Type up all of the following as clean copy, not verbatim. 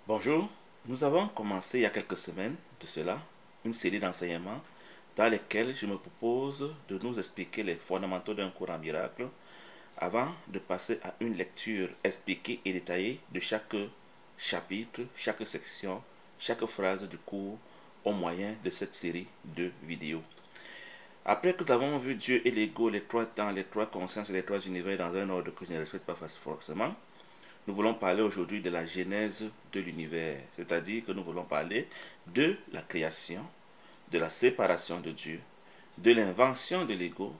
Bonjour, nous avons commencé il y a quelques semaines de cela une série d'enseignements dans lesquels je me propose de nous expliquer les fondamentaux d'un cours en miracle avant de passer à une lecture expliquée et détaillée de chaque chapitre, chaque section, chaque phrase du cours au moyen de cette série de vidéos. Après que nous avons vu Dieu et l'ego, les trois temps, les trois consciences et les trois univers dans un ordre que je ne respecte pas forcément, nous voulons parler aujourd'hui de la genèse de l'univers, c'est-à-dire que nous voulons parler de la création, de la séparation de Dieu, de l'invention de l'ego,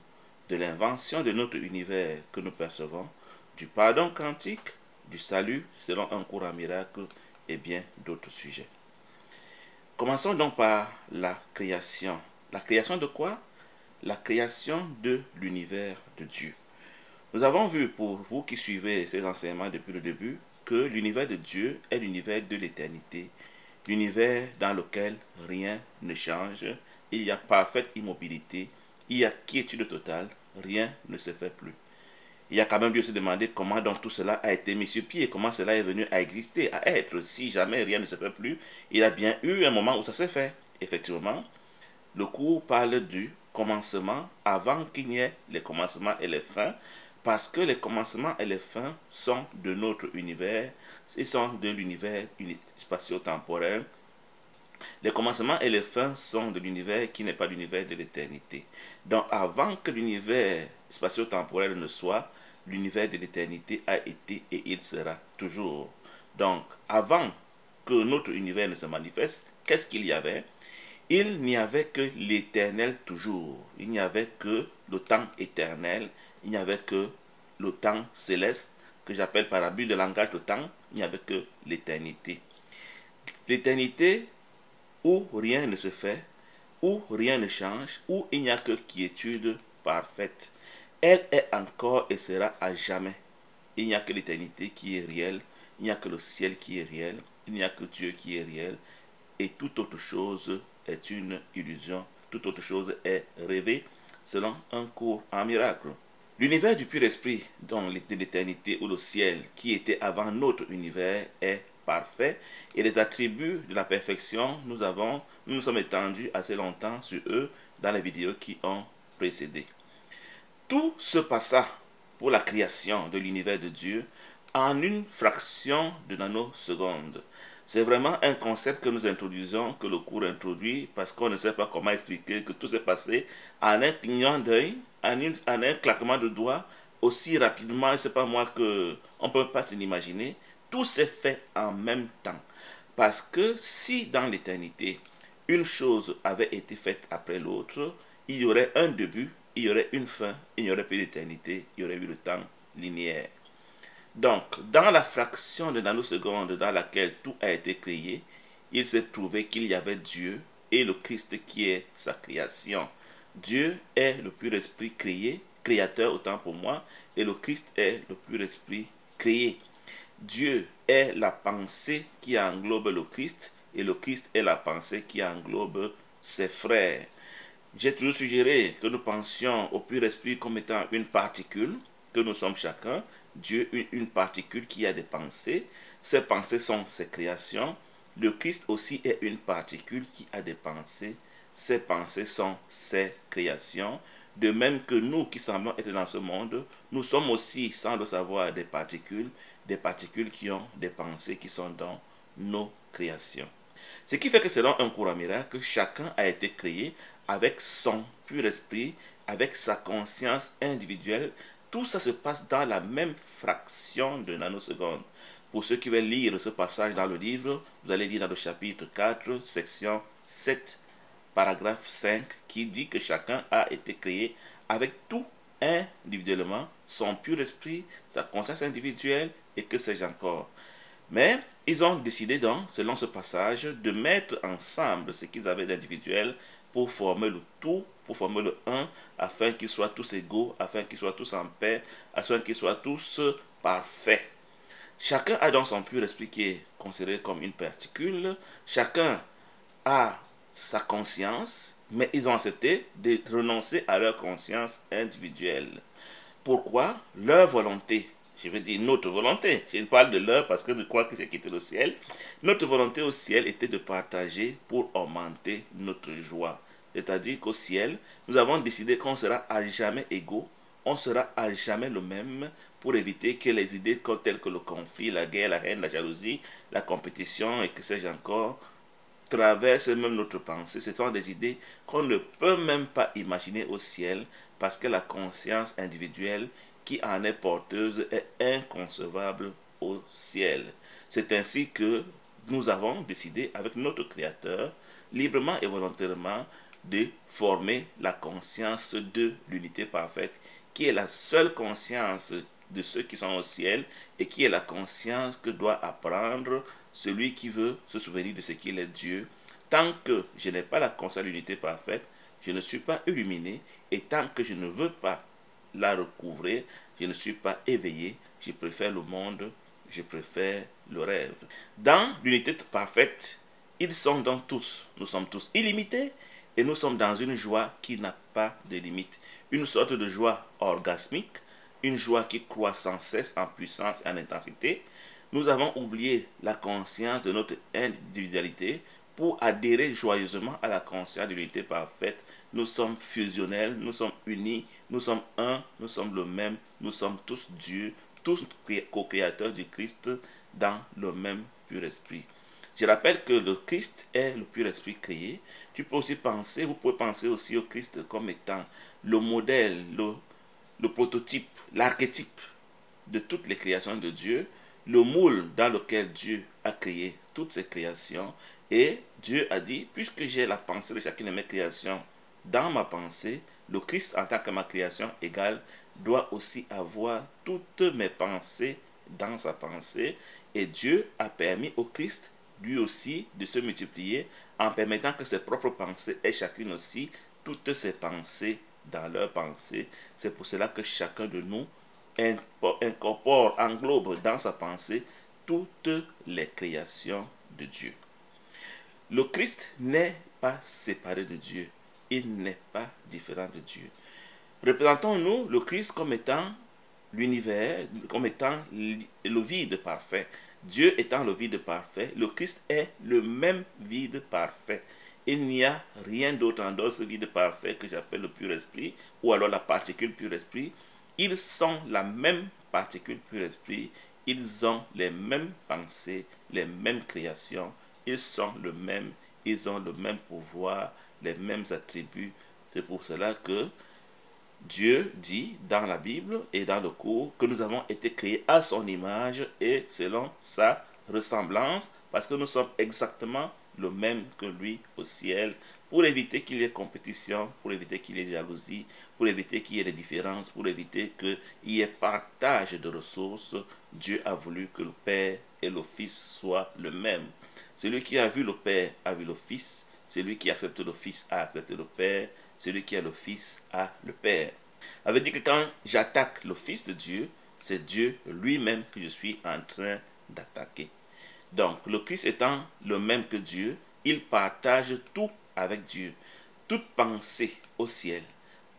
de l'invention de notre univers que nous percevons, du pardon quantique, du salut selon un cours en miracle et bien d'autres sujets. Commençons donc par la création. La création de quoi? La création de l'univers de Dieu. Nous avons vu, pour vous qui suivez ces enseignements depuis le début, que l'univers de Dieu est l'univers de l'éternité, l'univers dans lequel rien ne change, il y a parfaite immobilité, il y a quiétude totale, rien ne se fait plus. Il y a quand même dû se demander comment donc tout cela a été mis sur pied, comment cela est venu à exister, à être. Si jamais rien ne se fait plus, il y a bien eu un moment où ça s'est fait. Effectivement, le cours parle du commencement avant qu'il n'y ait les commencements et les fins, parce que les commencements et les fins sont de notre univers, ils sont de l'univers spatio-temporel. Les commencements et les fins sont de l'univers qui n'est pas l'univers de l'éternité. Donc avant que l'univers spatio-temporel ne soit, l'univers de l'éternité a été et il sera toujours. Donc avant que notre univers ne se manifeste, qu'est-ce qu'il y avait? Il n'y avait que l'éternel toujours. Il n'y avait que le temps éternel. Il n'y avait que le temps céleste, que j'appelle par abus de langage de temps. Il n'y avait que l'éternité. L'éternité où rien ne se fait, où rien ne change, où il n'y a que quiétude parfaite. Elle est encore et sera à jamais. Il n'y a que l'éternité qui est réelle. Il n'y a que le ciel qui est réel. Il n'y a que Dieu qui est réel. Et toute autre chose est une illusion, toute autre chose est rêvée, selon un cours en miracle. L'univers du pur esprit, donc de l'éternité ou le ciel, qui était avant notre univers, est parfait, et les attributs de la perfection, nous nous sommes étendus assez longtemps sur eux dans les vidéos qui ont précédé. Tout se passa pour la création de l'univers de Dieu en une fraction de nanoseconde. C'est vraiment un concept que nous introduisons, que le cours introduit, parce qu'on ne sait pas comment expliquer que tout s'est passé en un clignement d'œil, en un claquement de doigts, aussi rapidement, je ne sais pas moi, qu'on ne peut pas s'imaginer. Tout s'est fait en même temps. Parce que si dans l'éternité, une chose avait été faite après l'autre, il y aurait un début, il y aurait une fin, il n'y aurait plus d'éternité, il y aurait eu le temps linéaire. Donc, dans la fraction de nanoseconde dans laquelle tout a été créé, il s'est trouvé qu'il y avait Dieu et le Christ qui est sa création. Dieu est le pur esprit créé, créateur autant pour moi, et le Christ est le pur esprit créé. Dieu est la pensée qui englobe le Christ, et le Christ est la pensée qui englobe ses frères. J'ai toujours suggéré que nous pensions au pur esprit comme étant une particule, que nous sommes chacun, Dieu une particule qui a des pensées, ces pensées sont ses créations, le Christ aussi est une particule qui a des pensées, ces pensées sont ses créations, de même que nous qui semblons être dans ce monde, nous sommes aussi, sans le savoir, des particules qui ont des pensées qui sont dans nos créations. Ce qui fait que selon un courant miracle, chacun a été créé avec son pur esprit, avec sa conscience individuelle. Tout ça se passe dans la même fraction de nanoseconde. Pour ceux qui veulent lire ce passage dans le livre, vous allez lire dans le chapitre 4, section 7, paragraphe 5, qui dit que chacun a été créé avec tout individuellement, son pur esprit, sa conscience individuelle et que sais-je encore. Mais ils ont décidé donc, selon ce passage, de mettre ensemble ce qu'ils avaient d'individuel pour former le tout, pour former le un, afin qu'ils soient tous égaux, afin qu'ils soient tous en paix, afin qu'ils soient tous parfaits. Chacun a donc son pur esprit qui est considéré comme une particule. Chacun a sa conscience, mais ils ont accepté de renoncer à leur conscience individuelle. Pourquoi? Leur volonté je veux dire notre volonté, je parle de leur parce que je crois que j'ai quitté le ciel, notre volonté au ciel était de partager pour augmenter notre joie. C'est-à-dire qu'au ciel, nous avons décidé qu'on sera à jamais égaux, on sera à jamais le même pour éviter que les idées telles que le conflit, la guerre, la haine, la jalousie, la compétition et que sais-je encore, traversent même notre pensée. Ce sont des idées qu'on ne peut même pas imaginer au ciel parce que la conscience individuelle qui en est porteuse est inconcevable au ciel. C'est ainsi que nous avons décidé avec notre Créateur, librement et volontairement, de former la conscience de l'unité parfaite, qui est la seule conscience de ceux qui sont au ciel et qui est la conscience que doit apprendre celui qui veut se souvenir de ce qu'il est Dieu. Tant que je n'ai pas la conscience de l'unité parfaite, je ne suis pas illuminé, et tant que je ne veux pas la recouvrer, je ne suis pas éveillé, je préfère le monde, je préfère le rêve. Dans l'unité parfaite, ils sont donc tous, nous sommes tous illimités, et nous sommes dans une joie qui n'a pas de limite. Une sorte de joie orgasmique, une joie qui croît sans cesse en puissance et en intensité. Nous avons oublié la conscience de notre individualité pour adhérer joyeusement à la conscience de l'unité parfaite. Nous sommes fusionnels, nous sommes unis, nous sommes un, nous sommes le même, nous sommes tous Dieu, tous co-créateurs du Christ dans le même pur esprit. Je rappelle que le Christ est le pur esprit créé. Tu peux aussi penser, vous pouvez penser aussi au Christ comme étant le modèle, le prototype, l'archétype de toutes les créations de Dieu, le moule dans lequel Dieu a créé toutes ses créations. Et Dieu a dit, puisque j'ai la pensée de chacune de mes créations dans ma pensée, le Christ en tant que ma création égale doit aussi avoir toutes mes pensées dans sa pensée. Et Dieu a permis au Christ lui aussi de se multiplier en permettant que ses propres pensées aient chacune aussi toutes ses pensées dans leurs pensées. C'est pour cela que chacun de nous incorpore, englobe dans sa pensée toutes les créations de Dieu. Le Christ n'est pas séparé de Dieu. Il n'est pas différent de Dieu. Représentons-nous le Christ comme étant l'univers, comme étant le vide parfait. Dieu étant le vide parfait, le Christ est le même vide parfait. Il n'y a rien d'autre en dehors de ce vide parfait que j'appelle le pur esprit, ou alors la particule pur esprit. Ils sont la même particule pur esprit, ils ont les mêmes pensées, les mêmes créations, ils sont le même, ils ont le même pouvoir, les mêmes attributs. C'est pour cela que Dieu dit dans la Bible et dans le cours que nous avons été créés à son image et selon sa ressemblance, parce que nous sommes exactement le même que lui au ciel, pour éviter qu'il y ait compétition, pour éviter qu'il y ait jalousie, pour éviter qu'il y ait des différences, pour éviter qu'il y ait partage de ressources. Dieu a voulu que le Père et le Fils soient le même. Celui qui a vu le Père a vu le Fils, celui qui accepte le Fils a accepté le Père, celui qui a le Fils a le Père. Ça veut dire que quand j'attaque le Fils de Dieu, c'est Dieu lui-même que je suis en train d'attaquer. Donc, le Christ étant le même que Dieu, il partage tout avec Dieu. Toute pensée au ciel,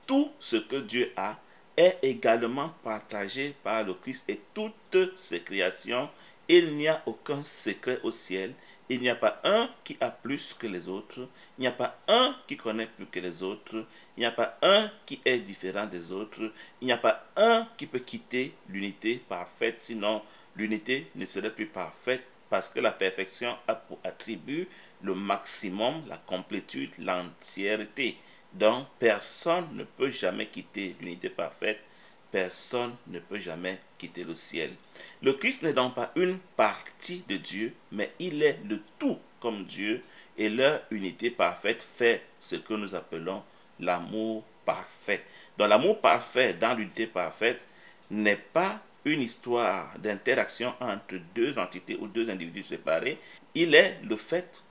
tout ce que Dieu a est également partagé par le Christ et toutes ses créations. Il n'y a aucun secret au ciel. Il n'y a pas un qui a plus que les autres. Il n'y a pas un qui connaît plus que les autres. Il n'y a pas un qui est différent des autres. Il n'y a pas un qui peut quitter l'unité parfaite. Sinon, l'unité ne serait plus parfaite parce que la perfection a pour attribut le maximum, la complétude, l'entièreté. Donc, personne ne peut jamais quitter l'unité parfaite. Personne ne peut jamais quitter le ciel. Le Christ n'est donc pas une partie de Dieu, mais il est le tout comme Dieu, et leur unité parfaite fait ce que nous appelons l'amour parfait. Donc l'amour parfait dans l'unité parfaite n'est pas une histoire d'interaction entre deux entités ou deux individus séparés. Il est le fait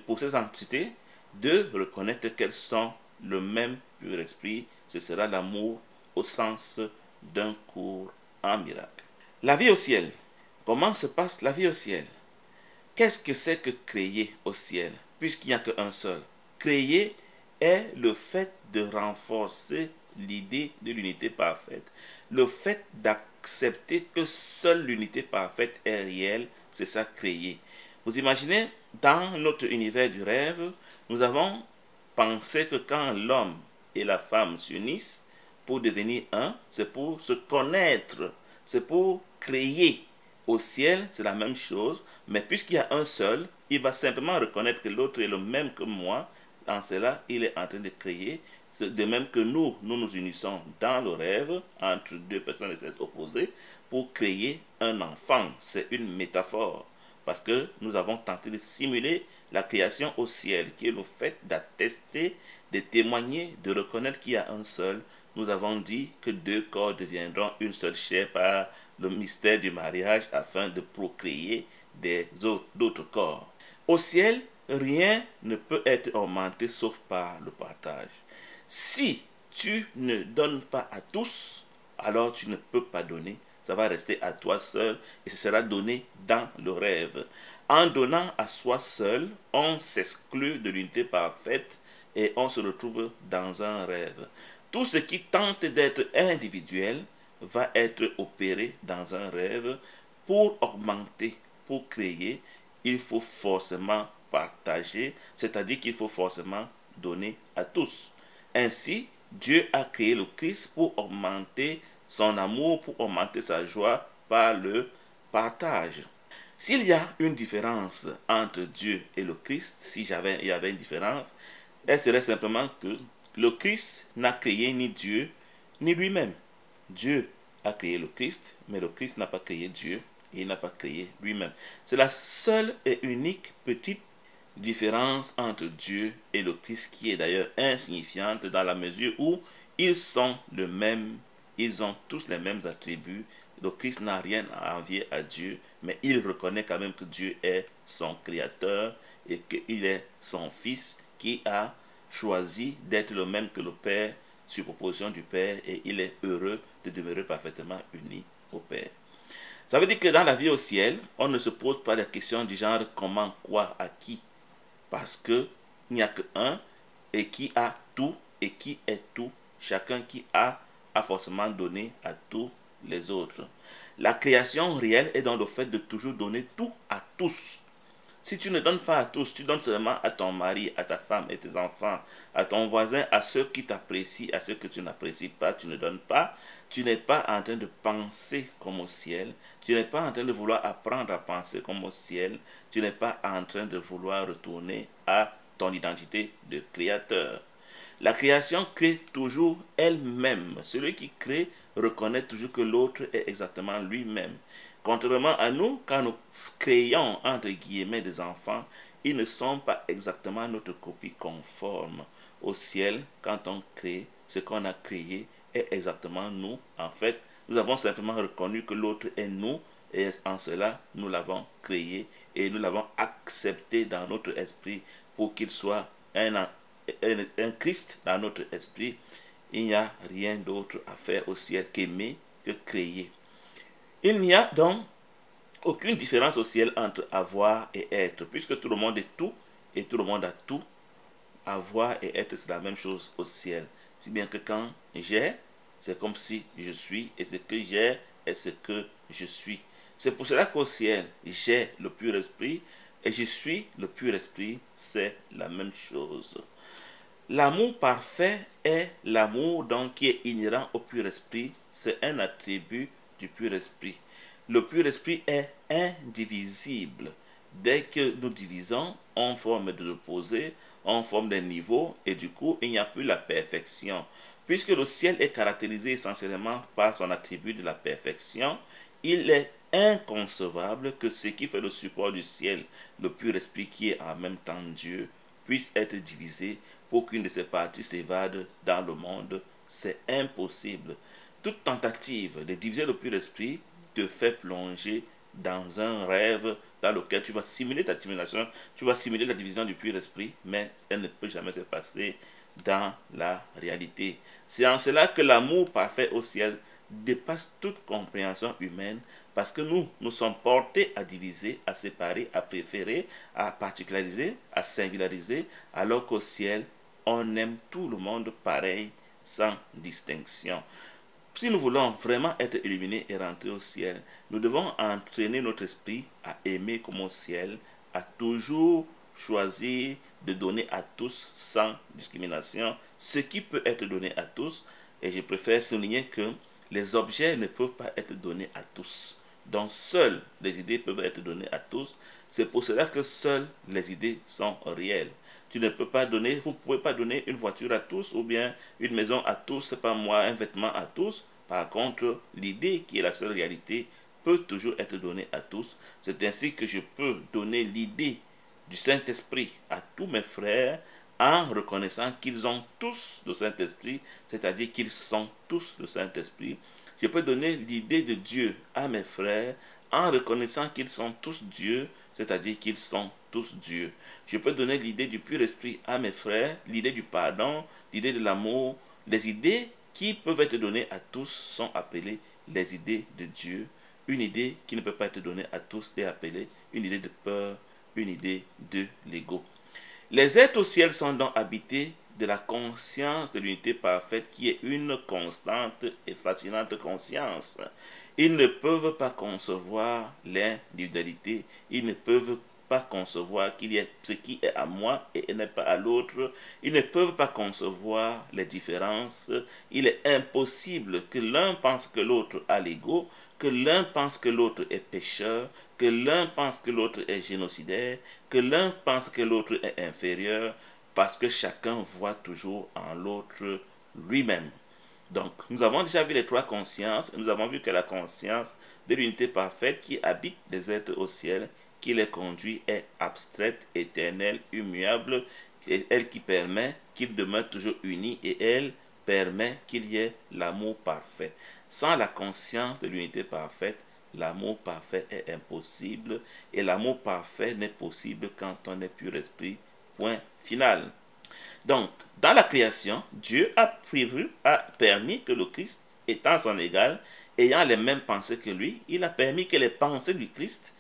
pour ces entités de reconnaître qu'elles sont le même pur esprit. Ce sera l'amour au sens d'un cours en miracle. La vie au ciel. Comment se passe la vie au ciel? Qu'est-ce que c'est que créer au ciel, puisqu'il n'y a qu'un seul? Créer est le fait de renforcer l'idée de l'unité parfaite, le fait accepter que seule l'unité parfaite est réelle, c'est ça créer. Vous imaginez, dans notre univers du rêve, nous avons pensé que quand l'homme et la femme s'unissent pour devenir un, c'est pour se connaître, c'est pour créer. Au ciel, c'est la même chose, mais puisqu'il y a un seul, il va simplement reconnaître que l'autre est le même que moi. En cela, il est en train de créer. De même que nous nous unissons dans le rêve entre deux personnes de sexe opposé pour créer un enfant. C'est une métaphore parce que nous avons tenté de simuler la création au ciel, qui est le fait d'attester, de témoigner, de reconnaître qu'il y a un seul. Nous avons dit que deux corps deviendront une seule chair par le mystère du mariage afin de procréer d'autres corps. Au ciel, rien ne peut être augmenté sauf par le partage. Si tu ne donnes pas à tous, alors tu ne peux pas donner. Ça va rester à toi seul et ce sera donné dans le rêve. En donnant à soi seul, on s'exclut de l'unité parfaite et on se retrouve dans un rêve. Tout ce qui tente d'être individuel va être opéré dans un rêve. Pour augmenter, pour créer, il faut forcément partager, c'est-à-dire qu'il faut forcément donner à tous. Ainsi, Dieu a créé le Christ pour augmenter son amour, pour augmenter sa joie par le partage. S'il y a une différence entre Dieu et le Christ, il y avait une différence, elle serait simplement que le Christ n'a créé ni Dieu ni lui-même. Dieu a créé le Christ, mais le Christ n'a pas créé Dieu et il n'a pas créé lui-même. C'est la seule et unique petite différence entre Dieu et le Christ qui est d'ailleurs insignifiante dans la mesure où ils sont le même, ils ont tous les mêmes attributs. Le Christ n'a rien à envier à Dieu, mais il reconnaît quand même que Dieu est son créateur et qu'il est son fils qui a choisi d'être le même que le Père sur proposition du Père et il est heureux de demeurer parfaitement uni au Père. Ça veut dire que dans la vie au ciel, on ne se pose pas la question du genre comment, quoi, à qui. Parce qu'il n'y a qu'un et qui a tout et qui est tout. Chacun qui a forcément donné à tous les autres. La création réelle est dans le fait de toujours donner tout à tous. Si tu ne donnes pas à tous, tu donnes seulement à ton mari, à ta femme et tes enfants, à ton voisin, à ceux qui t'apprécient, à ceux que tu n'apprécies pas, tu ne donnes pas. Tu n'es pas en train de penser comme au ciel. Tu n'es pas en train de vouloir apprendre à penser comme au ciel. Tu n'es pas en train de vouloir retourner à ton identité de créateur. La création crée toujours elle-même. Celui qui crée reconnaît toujours que l'autre est exactement lui-même. Contrairement à nous, quand nous créons, entre guillemets, des enfants, ils ne sont pas exactement notre copie conforme. Au ciel, quand on crée, ce qu'on a créé est exactement nous. En fait, nous avons simplement reconnu que l'autre est nous et en cela, nous l'avons créé et nous l'avons accepté dans notre esprit pour qu'il soit un Christ dans notre esprit. Il n'y a rien d'autre à faire au ciel qu'aimer, que créer. Il n'y a donc aucune différence au ciel entre avoir et être, puisque tout le monde est tout et tout le monde a tout. Avoir et être, c'est la même chose au ciel. Si bien que quand j'ai, c'est comme si je suis, et ce que j'ai est ce que je suis. C'est pour cela qu'au ciel, j'ai le pur esprit, et je suis le pur esprit, c'est la même chose. L'amour parfait est l'amour donc qui est inhérent au pur esprit. C'est un attribut du pur esprit. Le pur esprit est indivisible. Dès que nous divisons, on forme de l'opposé, on forme des niveaux et du coup, il n'y a plus la perfection. Puisque le ciel est caractérisé essentiellement par son attribut de la perfection, il est inconcevable que ce qui fait le support du ciel, le pur esprit qui est en même temps Dieu, puisse être divisé pour qu'une de ses parties s'évade dans le monde. C'est impossible. Toute tentative de diviser le pur esprit te fait plonger dans un rêve dans lequel tu vas simuler ta simulation, tu vas simuler la division du pur esprit, mais elle ne peut jamais se passer dans la réalité. C'est en cela que l'amour parfait au ciel dépasse toute compréhension humaine, parce que nous sommes portés à diviser, à séparer, à préférer, à particulariser, à singulariser, alors qu'au ciel, on aime tout le monde pareil, sans distinction. si nous voulons vraiment être illuminés et rentrer au ciel, nous devons entraîner notre esprit à aimer comme au ciel, à toujours choisir de donner à tous sans discrimination ce qui peut être donné à tous. Et je préfère souligner que les objets ne peuvent pas être donnés à tous. Donc seules les idées peuvent être données à tous. C'est pour cela que seules les idées sont réelles. Tu ne peux pas donner, vous ne pouvez pas donner une voiture à tous ou bien une maison à tous, c'est pas moi, un vêtement à tous. Par contre, l'idée qui est la seule réalité peut toujours être donnée à tous. C'est ainsi que je peux donner l'idée du Saint-Esprit à tous mes frères en reconnaissant qu'ils ont tous le Saint-Esprit, c'est-à-dire qu'ils sont tous le Saint-Esprit. Je peux donner l'idée de Dieu à mes frères en reconnaissant qu'ils sont tous Dieu, c'est-à-dire qu'ils sont tous Dieu. Je peux donner l'idée du pur esprit à mes frères, l'idée du pardon, l'idée de l'amour. Les idées qui peuvent être données à tous sont appelées les idées de Dieu. Une idée qui ne peut pas être donnée à tous est appelée une idée de peur, une idée de l'ego. Les êtres au ciel sont donc habités de la conscience de l'unité parfaite qui est une constante et fascinante conscience. Ils ne peuvent pas concevoir l'individualité, ils ne peuvent pas concevoir qu'il y ait ce qui est à moi et n'est pas à l'autre, ils ne peuvent pas concevoir les différences. Il est impossible que l'un pense que l'autre a l'ego, que l'un pense que l'autre est pécheur, que l'un pense que l'autre est génocidaire, que l'un pense que l'autre est inférieur, parce que chacun voit toujours en l'autre lui-même. Donc, nous avons déjà vu les trois consciences, nous avons vu que la conscience de l'unité parfaite qui habite les êtres au ciel, qui les conduit, est abstraite, éternelle, immuable, et elle qui permet qu'ils demeurent toujours unis, et elle permet qu'il y ait l'amour parfait. Sans la conscience de l'unité parfaite, l'amour parfait est impossible, et l'amour parfait n'est possible quand on est pur esprit. Point final. Donc, dans la création, Dieu a permis que le Christ, étant son égal, ayant les mêmes pensées que lui, il a permis que les pensées du Christ,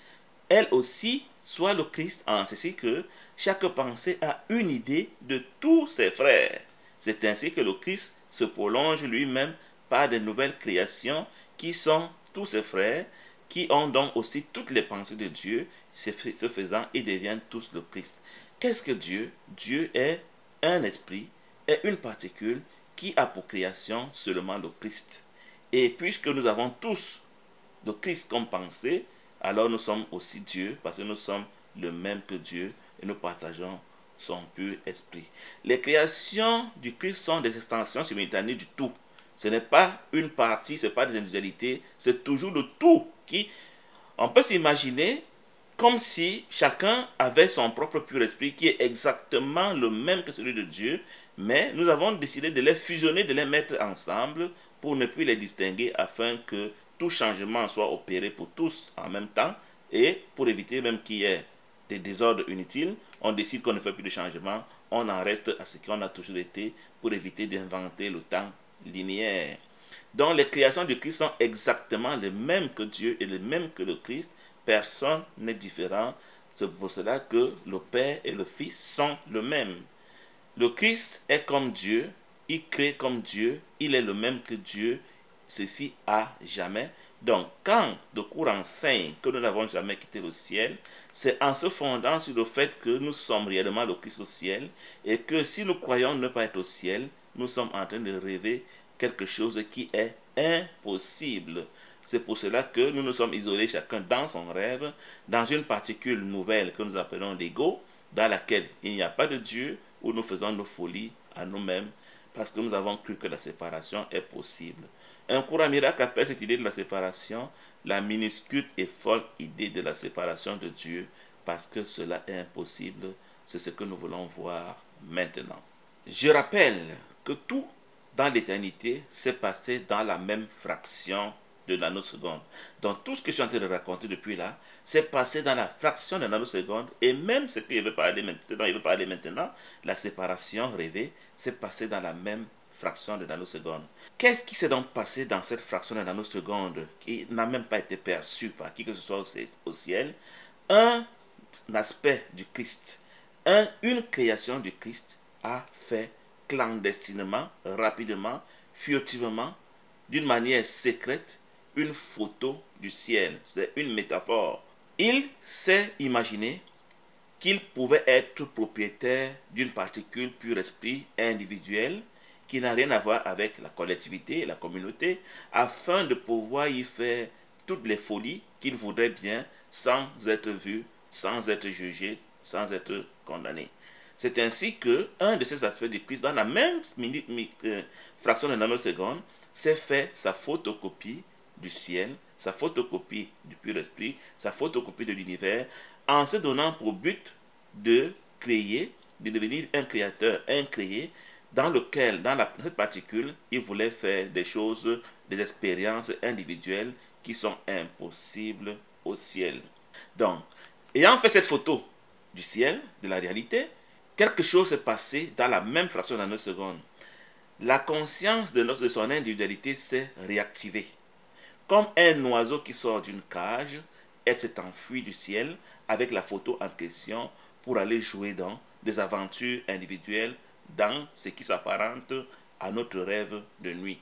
elles aussi, soient le Christ, en ceci que chaque pensée a une idée de tous ses frères. C'est ainsi que le Christ se prolonge lui-même par de nouvelles créations qui sont tous ses frères, qui ont donc aussi toutes les pensées de Dieu. Ce faisant, ils deviennent tous le Christ. Qu'est-ce que Dieu? Dieu est un esprit, est une particule qui a pour création seulement le Christ. Et puisque nous avons tous le Christ comme pensée, alors nous sommes aussi Dieu, parce que nous sommes le même que Dieu et nous partageons son pur esprit. Les créations du Christ sont des extensions simultanées du tout. Ce n'est pas une partie, ce n'est pas des individualités, c'est toujours le tout qui... On peut s'imaginer comme si chacun avait son propre pur esprit qui est exactement le même que celui de Dieu, mais nous avons décidé de les fusionner, de les mettre ensemble pour ne plus les distinguer afin que tout changement soit opéré pour tous en même temps et pour éviter même qu'il y ait des désordres inutiles, on décide qu'on ne fait plus de changement, on en reste à ce qu'on a toujours été pour éviter d'inventer le temps linéaire. Donc les créations de Christ sont exactement les mêmes que Dieu et les mêmes que le Christ. Personne n'est différent. C'est pour cela que le Père et le Fils sont le même. Le Christ est comme Dieu, il crée comme Dieu, il est le même que Dieu, ceci à jamais. Donc, quand le cours enseigne que nous n'avons jamais quitté le ciel, c'est en se fondant sur le fait que nous sommes réellement le Christ au ciel et que si nous croyons ne pas être au ciel, nous sommes en train de rêver quelque chose qui est impossible. C'est pour cela que nous nous sommes isolés chacun dans son rêve, dans une particule nouvelle que nous appelons l'ego, dans laquelle il n'y a pas de Dieu, où nous faisons nos folies à nous-mêmes, parce que nous avons cru que la séparation est possible. Un courant miracle appelle cette idée de la séparation la minuscule et folle idée de la séparation de Dieu, parce que cela est impossible. C'est ce que nous voulons voir maintenant. Je rappelle que tout dans l'éternité s'est passé dans la même fraction de nanoseconde. Donc tout ce que je suis en train de raconter depuis là, s'est passé dans la fraction de nanoseconde, et même ce que je veux parler maintenant, la séparation rêvée, s'est passé dans la même fraction de nanoseconde. Qu'est-ce qui s'est donc passé dans cette fraction de nanoseconde qui n'a même pas été perçue par qui que ce soit au ciel? Un aspect du Christ, une création du Christ a fait clandestinement, rapidement, furtivement, d'une manière secrète une photo du ciel. C'est une métaphore. Il s'est imaginé qu'il pouvait être propriétaire d'une particule pur esprit individuelle qui n'a rien à voir avec la collectivité et la communauté, afin de pouvoir y faire toutes les folies qu'il voudrait bien sans être vu, sans être jugé, sans être condamné. C'est ainsi que un de ces aspects du Christ, dans la même fraction de nanoseconde, s'est fait sa photocopie du ciel, sa photocopie du pur esprit, sa photocopie de l'univers, en se donnant pour but de créer, de devenir un créateur, un créé, dans lequel, dans cette particule, il voulait faire des choses, des expériences individuelles qui sont impossibles au ciel. Donc, ayant fait cette photo du ciel, de la réalité, quelque chose s'est passé dans la même fraction de nanoseconde. La conscience de son individualité s'est réactivée. Comme un oiseau qui sort d'une cage, elle s'est enfuie du ciel avec la photo en question pour aller jouer dans des aventures individuelles, dans ce qui s'apparente à notre rêve de nuit.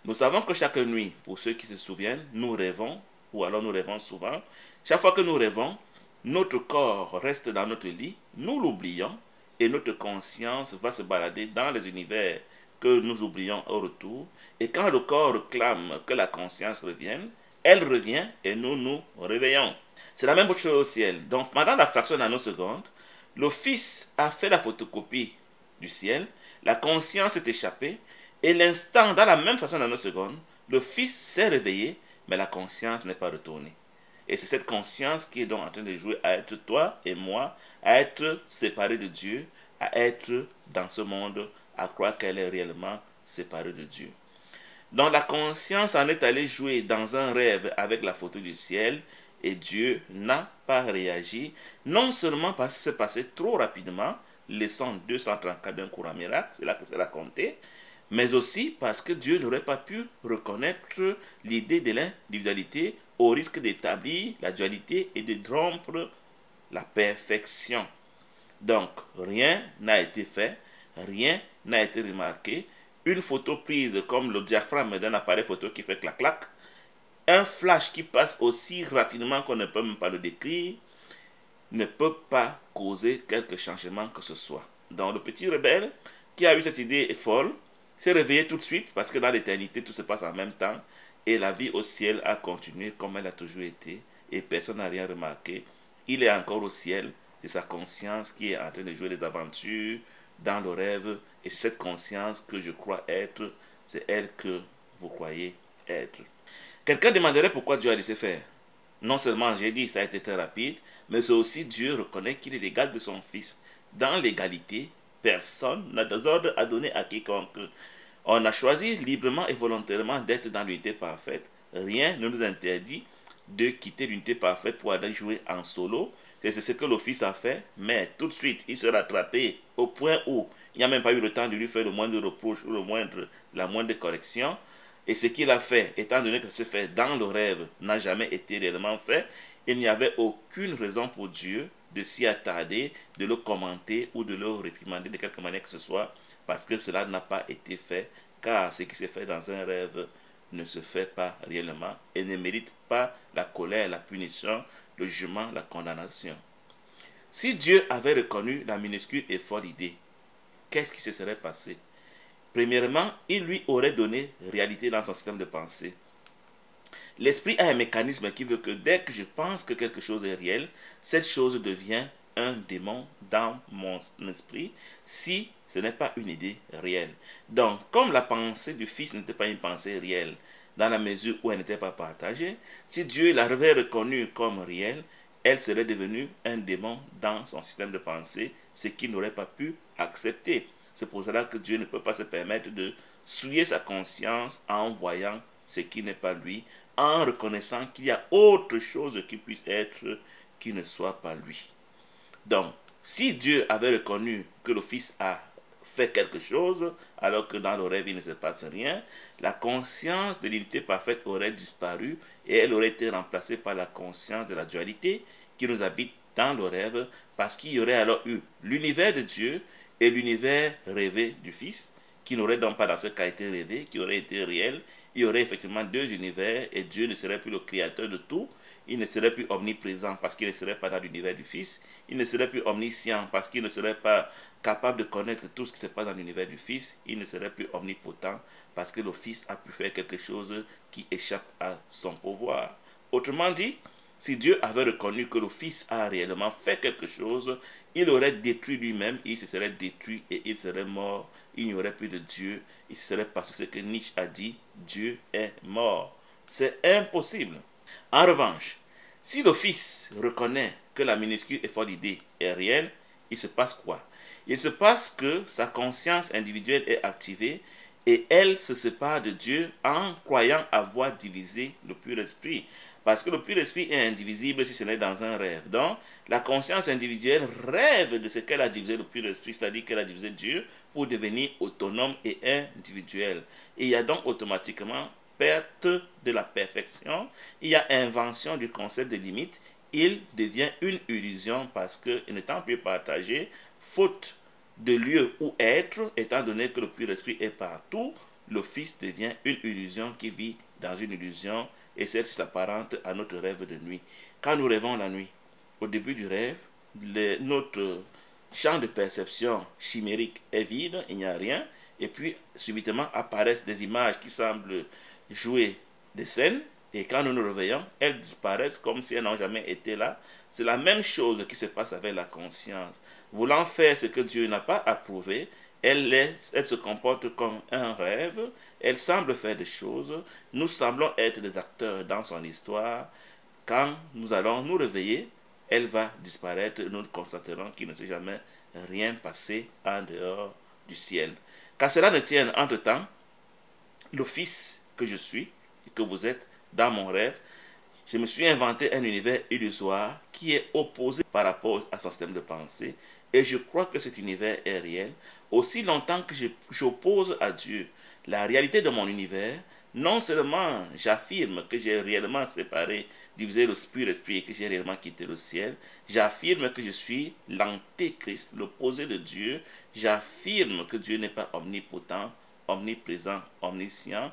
Nous savons que chaque nuit, pour ceux qui se souviennent, nous rêvons, ou alors nous rêvons souvent. Chaque fois que nous rêvons, notre corps reste dans notre lit, nous l'oublions, et notre conscience va se balader dans les univers que nous oublions au retour. Et quand le corps réclame que la conscience revienne, elle revient et nous nous réveillons. C'est la même chose au ciel. Donc pendant la fraction de nanoseconde, le Fils a fait la photocopie du ciel, la conscience est échappée, et l'instant, dans la même fraction de nanoseconde, le Fils s'est réveillé, mais la conscience n'est pas retournée. Et c'est cette conscience qui est donc en train de jouer à être toi et moi, à être séparés de Dieu, à être dans ce monde, à croire qu'elle est réellement séparée de Dieu. Donc la conscience en est allée jouer dans un rêve avec la photo du ciel, et Dieu n'a pas réagi, non seulement parce que c'est passé trop rapidement, laissant 234 d'un courant miracle, c'est là que c'est raconté, mais aussi parce que Dieu n'aurait pas pu reconnaître l'idée de l'individualité au risque d'établir la dualité et de rompre la perfection. Donc, rien n'a été fait, rien n'a été remarqué. Une photo prise comme le diaphragme d'un appareil photo qui fait clac-clac, un flash qui passe aussi rapidement qu'on ne peut même pas le décrire, ne peut pas causer quelque changement que ce soit. Donc, le petit rebelle qui a eu cette idée folle, s'est réveillé tout de suite parce que dans l'éternité, tout se passe en même temps et la vie au ciel a continué comme elle a toujours été et personne n'a rien remarqué. Il est encore au ciel, c'est sa conscience qui est en train de jouer des aventures dans le rêve et c'est cette conscience que je crois être, c'est elle que vous croyez être. Quelqu'un demanderait pourquoi Dieu a laissé faire. Non seulement j'ai dit ça a été très rapide, mais c'est aussi Dieu reconnaît qu'il est l'égal de son Fils. Dans l'égalité, personne n'a d'ordre à donner à quiconque. On a choisi librement et volontairement d'être dans l'unité parfaite. Rien ne nous interdit de quitter l'unité parfaite pour aller jouer en solo. C'est ce que le Fils a fait, mais tout de suite, il s'est rattrapé au point où il n'y a même pas eu le temps de lui faire le moindre reproche ou la moindre correction. Et ce qu'il a fait, étant donné que ce fait dans le rêve n'a jamais été réellement fait, il n'y avait aucune raison pour Dieu de s'y attarder, de le commenter ou de le réprimander de quelque manière que ce soit, parce que cela n'a pas été fait, car ce qui s'est fait dans un rêve ne se fait pas réellement et ne mérite pas la colère, la punition, le jugement, la condamnation. Si Dieu avait reconnu la minuscule et folle idée, qu'est-ce qui se serait passé? Premièrement, il lui aurait donné réalité dans son système de pensée. L'esprit a un mécanisme qui veut que dès que je pense que quelque chose est réel, cette chose devient un démon dans mon esprit si ce n'est pas une idée réelle. Donc, comme la pensée du Fils n'était pas une pensée réelle, dans la mesure où elle n'était pas partagée, si Dieu l'avait reconnue comme réelle, elle serait devenue un démon dans son système de pensée, ce qu'il n'aurait pas pu accepter. C'est pour cela que Dieu ne peut pas se permettre de souiller sa conscience en voyant ce qui n'est pas lui, en reconnaissant qu'il y a autre chose qui puisse être qui ne soit pas lui. Donc, si Dieu avait reconnu que le Fils a fait quelque chose, alors que dans le rêve il ne se passe rien, la conscience de l'unité parfaite aurait disparu et elle aurait été remplacée par la conscience de la dualité qui nous habite dans le rêve, parce qu'il y aurait alors eu l'univers de Dieu et l'univers rêvé du Fils, qui n'aurait donc pas dans ce cas été rêvé, qui aurait été réel, il y aurait effectivement deux univers et Dieu ne serait plus le créateur de tout. Il ne serait plus omniprésent parce qu'il ne serait pas dans l'univers du Fils. Il ne serait plus omniscient parce qu'il ne serait pas capable de connaître tout ce qui se passe dans l'univers du Fils. Il ne serait plus omnipotent parce que le Fils a pu faire quelque chose qui échappe à son pouvoir. Autrement dit, si Dieu avait reconnu que le Fils a réellement fait quelque chose, il aurait détruit lui-même, il se serait détruit et il serait mort. Il n'y aurait plus de Dieu. Il serait passé ce que Nietzsche a dit, Dieu est mort. C'est impossible. En revanche, si le Fils reconnaît que la minuscule et folle idée est réelle, il se passe quoi? Il se passe que sa conscience individuelle est activée et elle se sépare de Dieu en croyant avoir divisé le pur esprit. Parce que le pur esprit est indivisible si ce n'est dans un rêve. Donc, la conscience individuelle rêve de ce qu'elle a divisé le pur esprit, c'est-à-dire qu'elle a divisé Dieu pour devenir autonome et individuel. Et il y a donc automatiquement perte de la perfection, il y a invention du concept de limite, il devient une illusion parce que, n'étant plus partagé, faute de lieu où être, étant donné que le pur esprit est partout, le Fils devient une illusion qui vit dans une illusion et celle-ci s'apparente à notre rêve de nuit. Quand nous rêvons la nuit, au début du rêve, notre champ de perception chimérique est vide, il n'y a rien, et puis subitement apparaissent des images qui semblent jouer des scènes, et quand nous nous réveillons, elles disparaissent comme si elles n'ont jamais été là. C'est la même chose qui se passe avec la conscience. Voulant faire ce que Dieu n'a pas approuvé, elle se comporte comme un rêve, elle semble faire des choses, nous semblons être des acteurs dans son histoire. Quand nous allons nous réveiller, elle va disparaître et nous constaterons qu'il ne s'est jamais rien passé en dehors du ciel. Qu'à cela ne tienne, entre-temps, le Fils que je suis et que vous êtes dans mon rêve, je me suis inventé un univers illusoire qui est opposé par rapport à son système de pensée et je crois que cet univers est réel. Aussi longtemps que j'oppose à Dieu la réalité de mon univers, non seulement j'affirme que j'ai réellement séparé, divisé le pur esprit et que j'ai réellement quitté le ciel, j'affirme que je suis l'antéchrist, l'opposé de Dieu, j'affirme que Dieu n'est pas omnipotent, omniprésent, omniscient.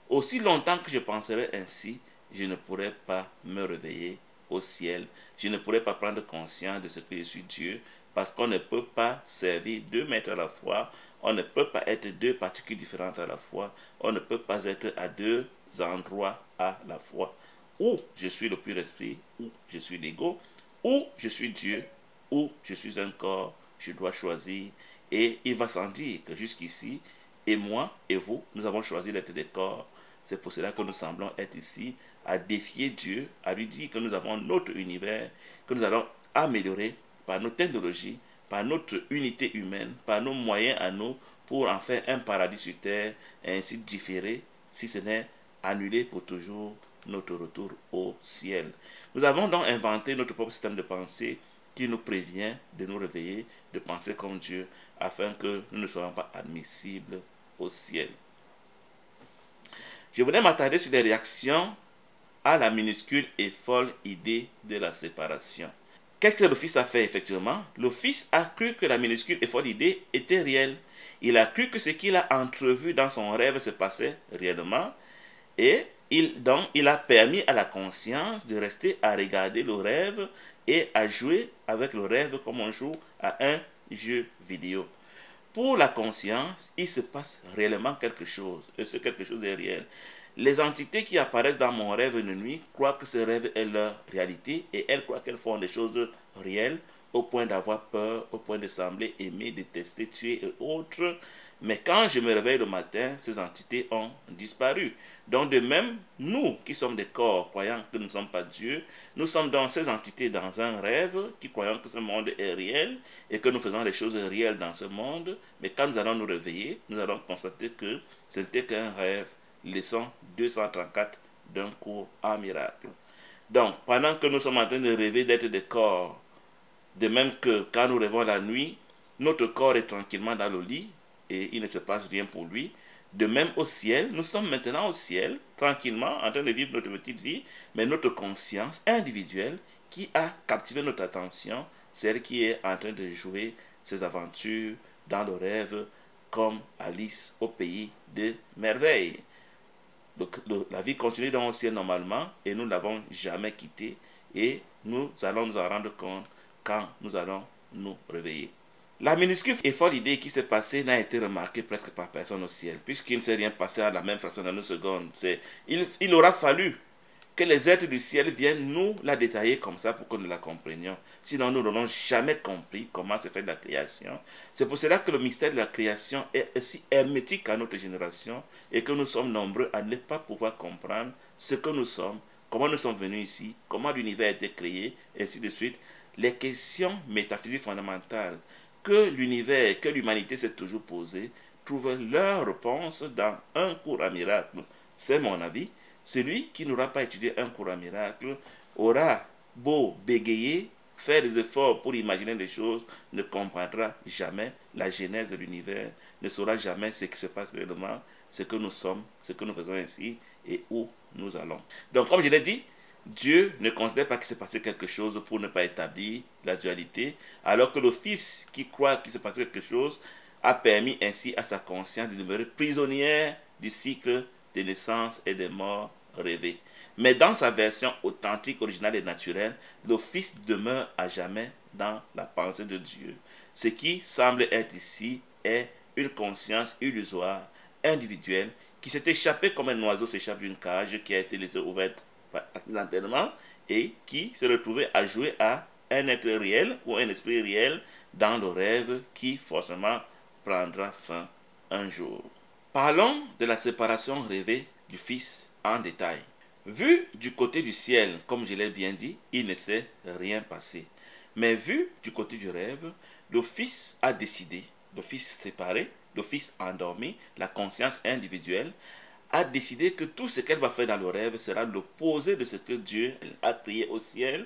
Aussi longtemps que je penserai ainsi, je ne pourrai pas me réveiller au ciel. Je ne pourrai pas prendre conscience de ce que je suis Dieu, parce qu'on ne peut pas servir deux maîtres à la fois, on ne peut pas être deux particules différentes à la fois, on ne peut pas être à deux endroits à la fois. Ou je suis le pur esprit, ou je suis l'ego, ou je suis Dieu, ou je suis un corps, je dois choisir. Et il va sans dire que jusqu'ici, et moi et vous, nous avons choisi d'être des corps. C'est pour cela que nous semblons être ici, à défier Dieu, à lui dire que nous avons notre univers, que nous allons améliorer par nos technologies, par notre unité humaine, par nos moyens à nous, pour en faire un paradis sur terre, et ainsi différer, si ce n'est annuler pour toujours notre retour au ciel. Nous avons donc inventé notre propre système de pensée qui nous prévient de nous réveiller, de penser comme Dieu, afin que nous ne soyons pas admissibles au ciel. Je voulais m'attarder sur les réactions à la minuscule et folle idée de la séparation. Qu'est-ce que le Fils a fait effectivement? Le Fils a cru que la minuscule et folle idée était réelle. Il a cru que ce qu'il a entrevu dans son rêve se passait réellement et il a permis à la conscience de rester à regarder le rêve et à jouer avec le rêve comme on joue à un jeu vidéo. Pour la conscience, il se passe réellement quelque chose, et ce quelque chose est réel. Les entités qui apparaissent dans mon rêve de nuit croient que ce rêve est leur réalité et elles croient qu'elles font des choses réelles au point d'avoir peur, au point de sembler aimer, détester, tuer et autres. Mais quand je me réveille le matin, ces entités ont disparu. Donc de même, nous qui sommes des corps, croyant que nous ne sommes pas Dieu, nous sommes dans ces entités dans un rêve, qui croyons que ce monde est réel et que nous faisons des choses réelles dans ce monde. Mais quand nous allons nous réveiller, nous allons constater que ce n'était qu'un rêve. Leçon 234 d'un cours en miracle. Donc, pendant que nous sommes en train de rêver d'être des corps, de même que quand nous rêvons la nuit, notre corps est tranquillement dans le lit et il ne se passe rien pour lui. De même au ciel, nous sommes maintenant au ciel, tranquillement, en train de vivre notre petite vie, mais notre conscience individuelle qui a captivé notre attention, celle qui est en train de jouer ses aventures dans le rêve comme Alice au pays des merveilles. La vie continue dans le ciel normalement et nous ne l'avons jamais quitté et nous allons nous en rendre compte quand nous allons nous réveiller. La minuscule et folle idée qui s'est passée n'a été remarquée presque par personne au ciel, puisqu'il ne s'est rien passé à la même façon dans une seconde. Il aura fallu que les êtres du ciel viennent nous la détailler comme ça pour que nous la comprenions. Sinon, nous n'aurons jamais compris comment se fait la création. C'est pour cela que le mystère de la création est aussi hermétique à notre génération et que nous sommes nombreux à ne pas pouvoir comprendre ce que nous sommes, comment nous sommes venus ici, comment l'univers a été créé, et ainsi de suite. Les questions métaphysiques fondamentales que l'univers, que l'humanité s'est toujours posées, trouvent leur réponse dans un cours à miracle. C'est mon avis. Celui qui n'aura pas étudié un cours à miracle aura beau bégayer, faire des efforts pour imaginer des choses, ne comprendra jamais la genèse de l'univers, ne saura jamais ce qui se passe réellement, ce que nous sommes, ce que nous faisons ici et où nous allons. Donc, comme je l'ai dit, Dieu ne considère pas qu'il s'est passé quelque chose pour ne pas établir la dualité, alors que le Fils qui croit qu'il s'est passé quelque chose a permis ainsi à sa conscience de demeurer prisonnière du cycle des naissances et des morts rêvées. Mais dans sa version authentique, originale et naturelle, le Fils demeure à jamais dans la pensée de Dieu. Ce qui semble être ici est une conscience illusoire, individuelle, qui s'est échappée comme un oiseau s'échappe d'une cage qui a été laissée ouverte accidentellement et qui se retrouvait à jouer à un être réel ou un esprit réel dans le rêve qui forcément prendra fin un jour. Parlons de la séparation rêvée du Fils en détail. Vu du côté du ciel, comme je l'ai bien dit, il ne s'est rien passé. Mais vu du côté du rêve, le Fils a décidé, le Fils séparé, le Fils endormi, la conscience individuelle, a décidé que tout ce qu'elle va faire dans le rêve sera l'opposé de ce que Dieu a créé au ciel.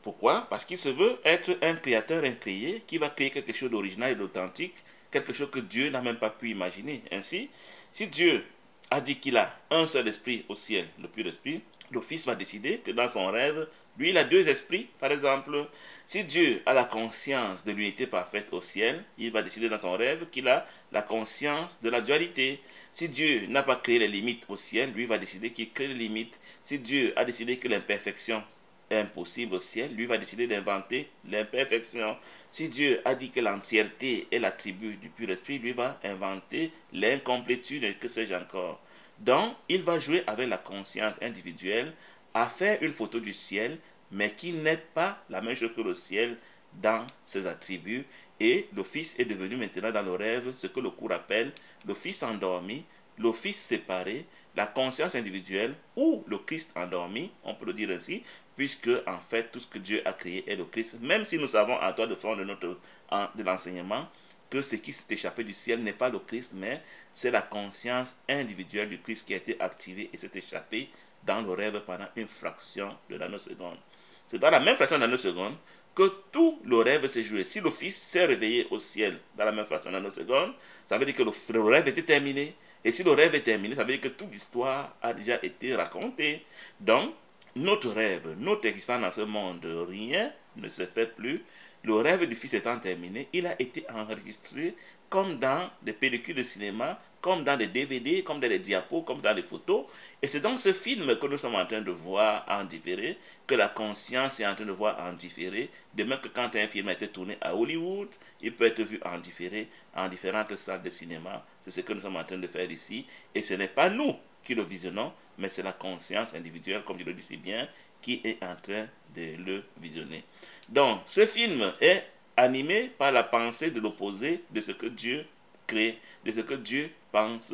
Pourquoi? Parce qu'il se veut être un créateur incréé qui va créer quelque chose d'original et d'authentique, quelque chose que Dieu n'a même pas pu imaginer. Ainsi, si Dieu a dit qu'il a un seul esprit au ciel, le pur esprit, le Fils va décider que dans son rêve, lui, il a deux esprits. Par exemple, si Dieu a la conscience de l'unité parfaite au ciel, il va décider dans son rêve qu'il a la conscience de la dualité. Si Dieu n'a pas créé les limites au ciel, lui va décider qu'il crée les limites. Si Dieu a décidé que l'imperfection est impossible au ciel, lui va décider d'inventer l'imperfection. Si Dieu a dit que l'entièreté est l'attribut du pur esprit, lui va inventer l'incomplétude et que sais-je encore. Donc, il va jouer avec la conscience individuelle à faire une photo du ciel, mais qui n'est pas la même chose que le ciel dans ses attributs. Et le Fils est devenu maintenant dans le rêve ce que le cours appelle le Fils endormi, le Fils séparé, la conscience individuelle ou le Christ endormi, on peut le dire ainsi, puisque en fait tout ce que Dieu a créé est le Christ, même si nous savons en toile de fond de l'enseignement que ce qui s'est échappé du ciel n'est pas le Christ, mais c'est la conscience individuelle du Christ qui a été activée et s'est échappée dans le rêve pendant une fraction de nanoseconde. C'est dans la même fraction de nanoseconde que tout le rêve s'est joué. Si le Fils s'est réveillé au ciel dans la même fraction de nanoseconde, ça veut dire que le rêve était terminé. Et si le rêve est terminé, ça veut dire que toute l'histoire a déjà été racontée. Donc, notre rêve, notre existence dans ce monde, rien ne se fait plus. Le rêve du Fils étant terminé, il a été enregistré comme dans des pellicules de cinéma, comme dans des DVD, comme dans des diapos, comme dans des photos. Et c'est dans ce film que nous sommes en train de voir en différé, que la conscience est en train de voir en différé. De même que quand un film a été tourné à Hollywood, il peut être vu en différé, en différentes salles de cinéma. C'est ce que nous sommes en train de faire ici. Et ce n'est pas nous qui le visionnons, mais c'est la conscience individuelle, comme je le dis si bien, qui est en train de le visionner. Donc, ce film est animé par la pensée de l'opposé de ce que Dieu crée, de ce que Dieu pense.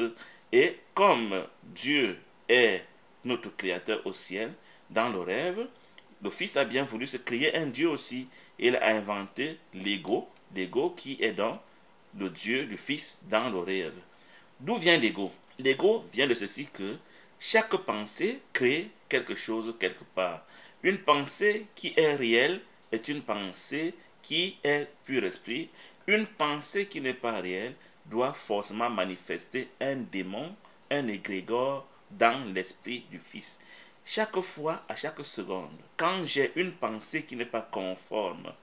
Et comme Dieu est notre créateur au ciel, dans le rêve, le Fils a bien voulu se créer un Dieu aussi. Il a inventé l'ego, l'ego qui est dans le Dieu du Fils dans le rêve. D'où vient l'ego? L'ego vient de ceci que chaque pensée crée quelque chose quelque part. Une pensée qui est réelle est une pensée qui est pur esprit. Une pensée qui n'est pas réelle doit forcément manifester un démon, un égrégore dans l'esprit du Fils. Chaque fois, à chaque seconde, quand j'ai une pensée qui n'est pas conforme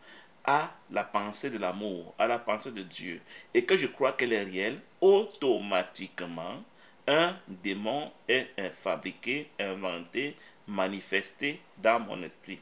à la pensée de l'amour, à la pensée de Dieu, et que je crois qu'elle est réelle, automatiquement, un démon est fabriqué, inventé, manifesté dans mon esprit.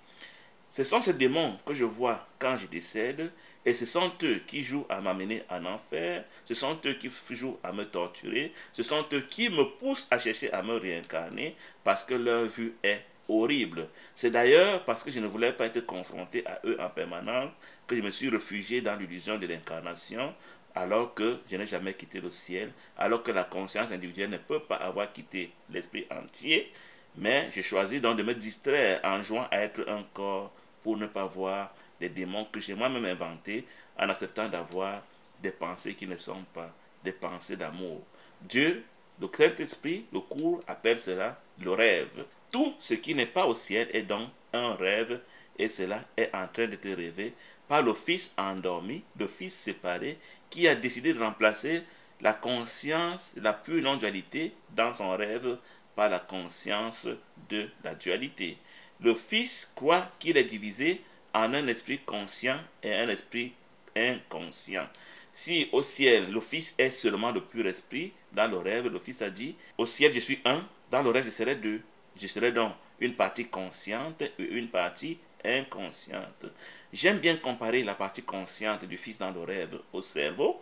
Ce sont ces démons que je vois quand je décède, et ce sont eux qui jouent à m'amener en enfer, ce sont eux qui jouent à me torturer, ce sont eux qui me poussent à chercher à me réincarner parce que leur vue est horrible. C'est d'ailleurs parce que je ne voulais pas être confronté à eux en permanence que je me suis réfugié dans l'illusion de l'incarnation, alors que je n'ai jamais quitté le ciel, alors que la conscience individuelle ne peut pas avoir quitté l'esprit entier, mais j'ai choisi donc de me distraire en jouant à être un corps pour ne pas voir les démons que j'ai moi-même inventés en acceptant d'avoir des pensées qui ne sont pas des pensées d'amour. Dieu, le Saint-Esprit, le cours appelle cela le rêve. Tout ce qui n'est pas au ciel est donc un rêve et cela est en train de te rêver par le Fils endormi, le Fils séparé qui a décidé de remplacer la conscience, la pure non-dualité dans son rêve par la conscience de la dualité. Le Fils croit qu'il est divisé en un esprit conscient et un esprit inconscient. Si au ciel, le Fils est seulement le pur esprit, dans le rêve, le Fils a dit, au ciel je suis un, dans le rêve je serai deux. Je serai donc une partie consciente et une partie inconsciente. J'aime bien comparer la partie consciente du Fils dans le rêve au cerveau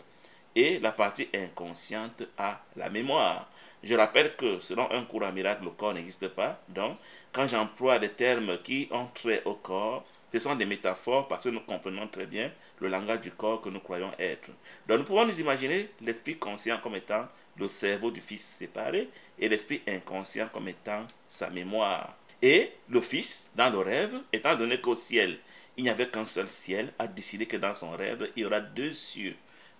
et la partie inconsciente à la mémoire. Je rappelle que selon un courant miracle, le corps n'existe pas. Donc, quand j'emploie des termes qui ont trait au corps, ce sont des métaphores parce que nous comprenons très bien le langage du corps que nous croyons être. Donc, nous pouvons nous imaginer l'esprit conscient comme étant le cerveau du Fils séparé et l'esprit inconscient comme étant sa mémoire. Et le Fils, dans le rêve, étant donné qu'au ciel, il n'y avait qu'un seul ciel, a décidé que dans son rêve, il y aura deux cieux.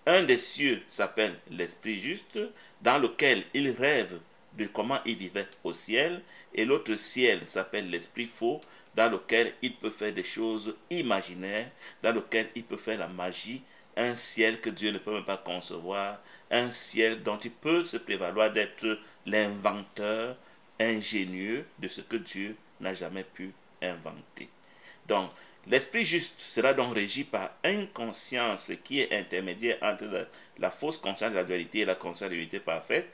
Un des cieux s'appelle l'esprit juste, dans lequel il rêve de comment il vivait au ciel, et l'autre ciel s'appelle l'esprit faux, dans lequel il peut faire des choses imaginaires, dans lequel il peut faire la magie, un ciel que Dieu ne peut même pas concevoir, un ciel dont il peut se prévaloir d'être l'inventeur ingénieux de ce que Dieu n'a jamais pu inventer. Donc, l'esprit juste sera donc régi par une conscience qui est intermédiaire entre la fausse conscience de la dualité et la conscience de l'unité parfaite,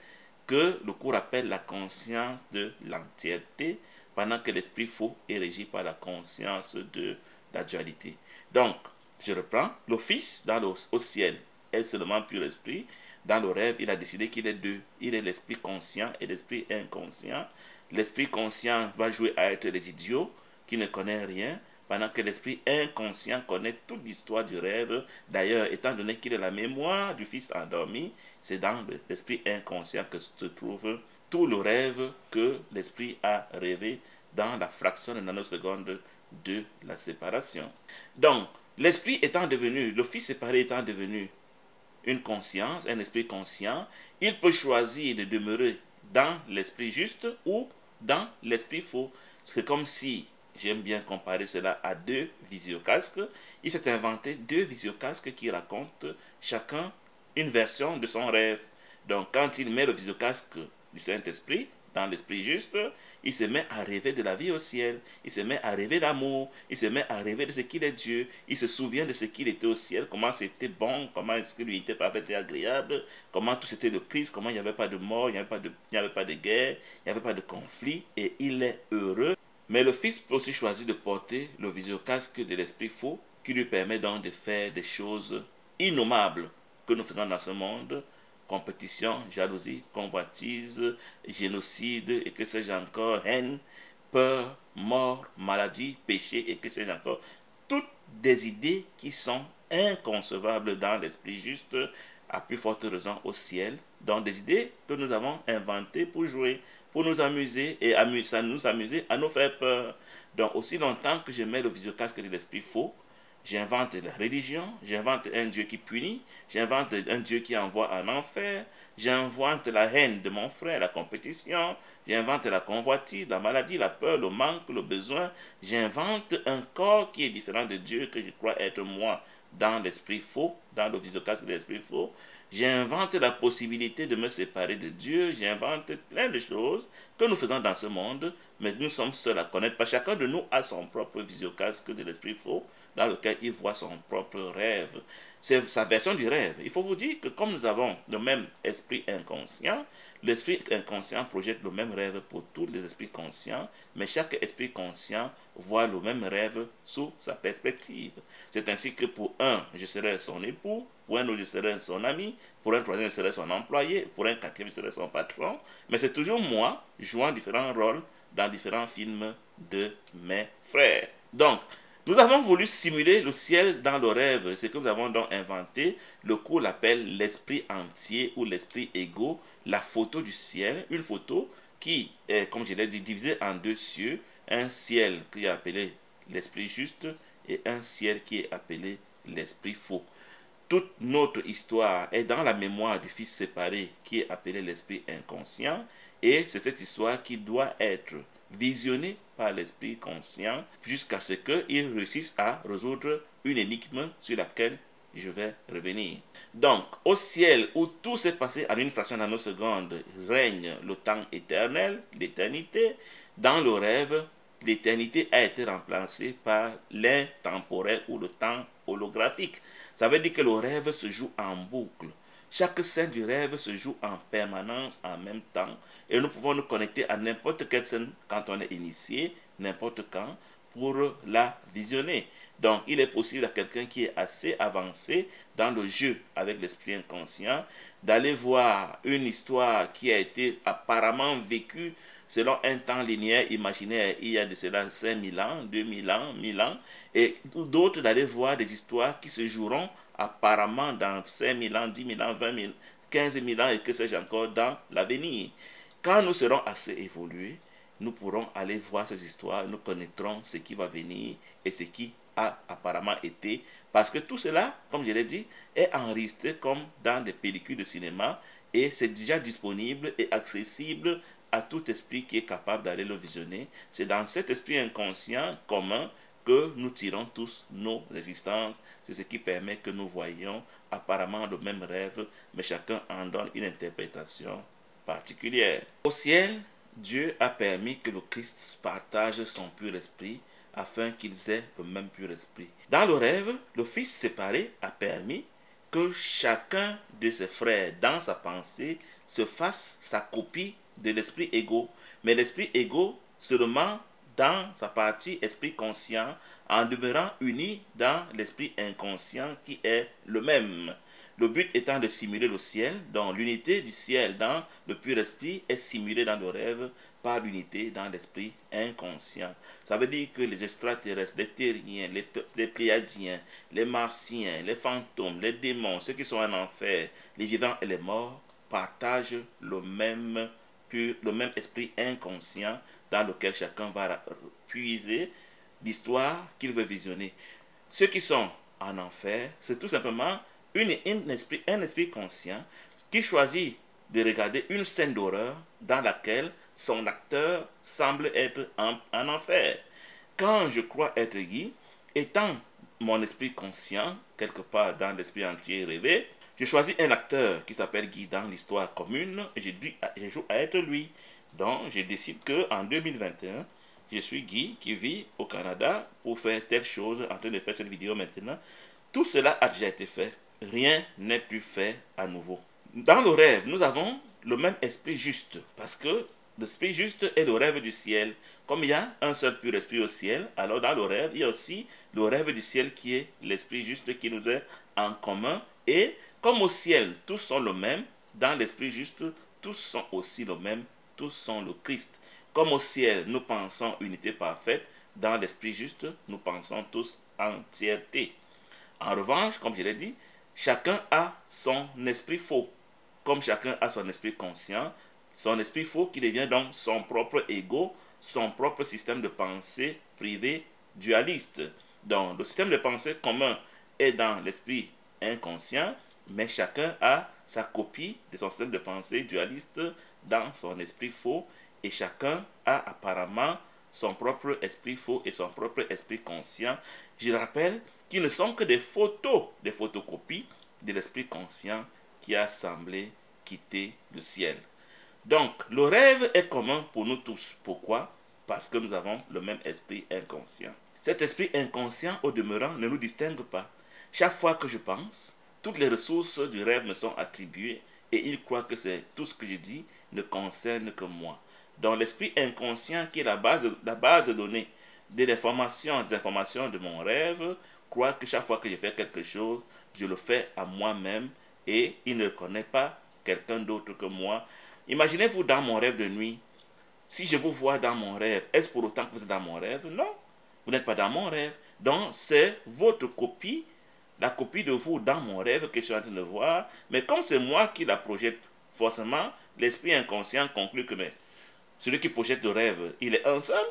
que le cours appelle la conscience de l'entièreté, pendant que l'esprit faux est régi par la conscience de la dualité. Donc, je reprends, le Fils au ciel est seulement pur esprit. Dans le rêve, il a décidé qu'il est deux. Il est l'esprit conscient et l'esprit inconscient. L'esprit conscient va jouer à être les idiots qui ne connaissent rien, pendant que l'esprit inconscient connaît toute l'histoire du rêve. D'ailleurs, étant donné qu'il est la mémoire du Fils endormi, c'est dans l'esprit inconscient que se trouve tout le rêve que l'esprit a rêvé dans la fraction de nanoseconde de la séparation. Donc, l'esprit étant devenu, le Fils séparé étant devenu une conscience, un esprit conscient, il peut choisir de demeurer dans l'esprit juste ou dans l'esprit faux. C'est comme si, j'aime bien comparer cela à deux visiocasques, il s'est inventé deux visiocasques qui racontent chacun une version de son rêve. Donc quand il met le visiocasque du Saint-Esprit dans l'esprit juste, il se met à rêver de la vie au ciel, il se met à rêver d'amour, il se met à rêver de ce qu'il est Dieu, il se souvient de ce qu'il était au ciel, comment c'était bon, comment est-ce que l'unité parfaite et agréable, comment tout c'était de Christ, comment il n'y avait pas de mort, il n'y avait pas de guerre, il n'y avait pas de conflit, et il est heureux. Mais le Fils peut aussi choisir de porter le visiocasque de l'esprit faux, qui lui permet donc de faire des choses innommables que nous faisons dans ce monde, compétition, jalousie, convoitise, génocide, et que sais-je encore, haine, peur, mort, maladie, péché, et que sais-je encore. Toutes des idées qui sont inconcevables dans l'esprit juste, à plus forte raison au ciel, donc des idées que nous avons inventées pour jouer, pour nous amuser, et nous amuser à nous faire peur. Donc aussi longtemps que je mets le visiocasque de l'esprit faux, j'invente la religion, j'invente un Dieu qui punit, j'invente un Dieu qui envoie en enfer, j'invente la haine de mon frère, la compétition, j'invente la convoitise, la maladie, la peur, le manque, le besoin, j'invente un corps qui est différent de Dieu que je crois être moi dans l'esprit faux, dans le visiocasque de l'esprit faux. J'invente la possibilité de me séparer de Dieu. J'invente plein de choses que nous faisons dans ce monde, mais nous sommes seuls à connaître. Parce que chacun de nous a son propre visiocasque de l'esprit faux, dans lequel il voit son propre rêve. C'est sa version du rêve. Il faut vous dire que comme nous avons le même esprit inconscient, l'esprit inconscient projette le même rêve pour tous les esprits conscients, mais chaque esprit conscient voit le même rêve sous sa perspective. C'est ainsi que pour un, je serai son époux, pour un autre, je serai son ami, pour un troisième, je serai son employé, pour un quatrième, je serai son patron, mais c'est toujours moi jouant différents rôles dans différents films de mes frères. Donc, nous avons voulu simuler le ciel dans le rêve, ce que nous avons donc inventé. Le cours l'appelle l'esprit entier ou l'esprit égaux, la photo du ciel, une photo qui est, comme je l'ai dit, divisée en deux cieux, un ciel qui est appelé l'esprit juste et un ciel qui est appelé l'esprit faux. Toute notre histoire est dans la mémoire du Fils séparé qui est appelé l'esprit inconscient, et c'est cette histoire qui doit être visionnée par l'esprit conscient jusqu'à ce qu'il réussisse à résoudre une énigme sur laquelle je vais revenir. Donc, au ciel où tout s'est passé en une fraction de nanoseconde, règne le temps éternel, l'éternité. Dans le rêve, l'éternité a été remplacée par l'intemporel ou le temps holographique. Ça veut dire que le rêve se joue en boucle. Chaque scène du rêve se joue en permanence en même temps et nous pouvons nous connecter à n'importe quelle scène quand on est initié, n'importe quand, pour la visionner. Donc, il est possible à quelqu'un qui est assez avancé dans le jeu avec l'esprit inconscient d'aller voir une histoire qui a été apparemment vécue selon un temps linéaire imaginaire il y a de cela 5000 ans, 2000 ans, 1000 ans, et d'autres d'aller voir des histoires qui se joueront apparemment dans 5000 ans, 10 000 ans, 20 000, 15 000 ans et que sais-je encore dans l'avenir. Quand nous serons assez évolués, nous pourrons aller voir ces histoires, nous connaîtrons ce qui va venir et ce qui a apparemment été, parce que tout cela, comme je l'ai dit, est enregistré comme dans des pellicules de cinéma et c'est déjà disponible et accessible à tout esprit qui est capable d'aller le visionner. C'est dans cet esprit inconscient commun que nous tirons tous nos existences. C'est ce qui permet que nous voyions apparemment le même rêve, mais chacun en donne une interprétation particulière. Au ciel, Dieu a permis que le Christ partage son pur esprit afin qu'ils aient le même pur esprit. Dans le rêve, le Fils séparé a permis que chacun de ses frères, dans sa pensée, se fasse sa copie de l'esprit égaux. Mais l'esprit égaux seulement dans sa partie esprit conscient, en demeurant uni dans l'esprit inconscient qui est le même. Le but étant de simuler le ciel, dont l'unité du ciel dans le pur esprit est simulée dans le rêve par l'unité dans l'esprit inconscient. Ça veut dire que les extraterrestres, les terriens, les pléiadiens, les martiens, les fantômes, les démons, ceux qui sont en enfer, les vivants et les morts, partagent le même esprit inconscient dans lequel chacun va puiser l'histoire qu'il veut visionner. Ceux qui sont en enfer, c'est tout simplement un esprit conscient qui choisit de regarder une scène d'horreur dans laquelle son acteur semble être en enfer. Quand je crois être Guy, étant mon esprit conscient, quelque part dans l'esprit entier rêvé, je choisis un acteur qui s'appelle Guy dans l'histoire commune et je joue à être lui. Donc, je décide qu'en 2021, je suis Guy qui vit au Canada pour faire telle chose, en train de faire cette vidéo maintenant. Tout cela a déjà été fait. Rien n'est plus fait à nouveau. Dans le rêve, nous avons le même esprit juste, parce que l'esprit juste est le rêve du ciel. Comme il y a un seul pur esprit au ciel, alors dans le rêve, il y a aussi le rêve du ciel qui est l'esprit juste qui nous est en commun. Et comme au ciel, tous sont le même, dans l'esprit juste, tous sont aussi le même, tous sont le Christ. Comme au ciel, nous pensons unité parfaite, dans l'esprit juste, nous pensons tous entièreté. En revanche, comme je l'ai dit, chacun a son esprit faux. Comme chacun a son esprit conscient, son esprit faux qui devient donc son propre ego, son propre système de pensée privé dualiste. Donc, le système de pensée commun est dans l'esprit inconscient, mais chacun a sa copie de son système de pensée dualiste dans son esprit faux et chacun a apparemment son propre esprit faux et son propre esprit conscient. Je le rappelle, qui ne sont que des photos, des photocopies de l'esprit conscient qui a semblé quitter le ciel. Donc, le rêve est commun pour nous tous. Pourquoi? Parce que nous avons le même esprit inconscient. Cet esprit inconscient, au demeurant, ne nous distingue pas. Chaque fois que je pense, toutes les ressources du rêve me sont attribuées et il croit que tout ce que je dis ne concerne que moi. Donc, l'esprit inconscient, qui est la base de données des informations de mon rêve, croit que chaque fois que je fais quelque chose, je le fais à moi-même et il ne connaît pas quelqu'un d'autre que moi. Imaginez-vous dans mon rêve de nuit, si je vous vois dans mon rêve, est-ce pour autant que vous êtes dans mon rêve? Non, vous n'êtes pas dans mon rêve. Donc, c'est votre copie, la copie de vous dans mon rêve que je suis en train de voir. Mais comme c'est moi qui la projette, forcément, l'esprit inconscient conclut que celui qui projette le rêve, il est un seul.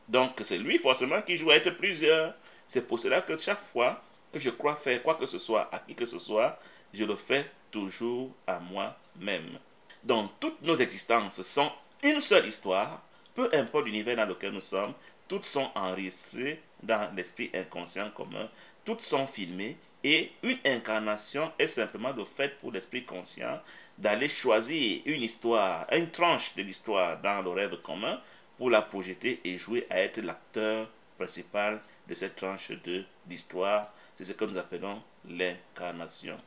Donc, c'est lui forcément qui joue à être plusieurs. C'est pour cela que chaque fois que je crois faire quoi que ce soit à qui que ce soit, je le fais toujours à moi-même. Donc, toutes nos existences sont une seule histoire, peu importe l'univers dans lequel nous sommes, toutes sont enregistrées dans l'esprit inconscient commun, toutes sont filmées et une incarnation est simplement le fait pour l'esprit conscient d'aller choisir une histoire, une tranche de l'histoire dans le rêve commun pour la projeter et jouer à être l'acteur principal de cette tranche de l'histoire. C'est ce que nous appelons l'incarnation.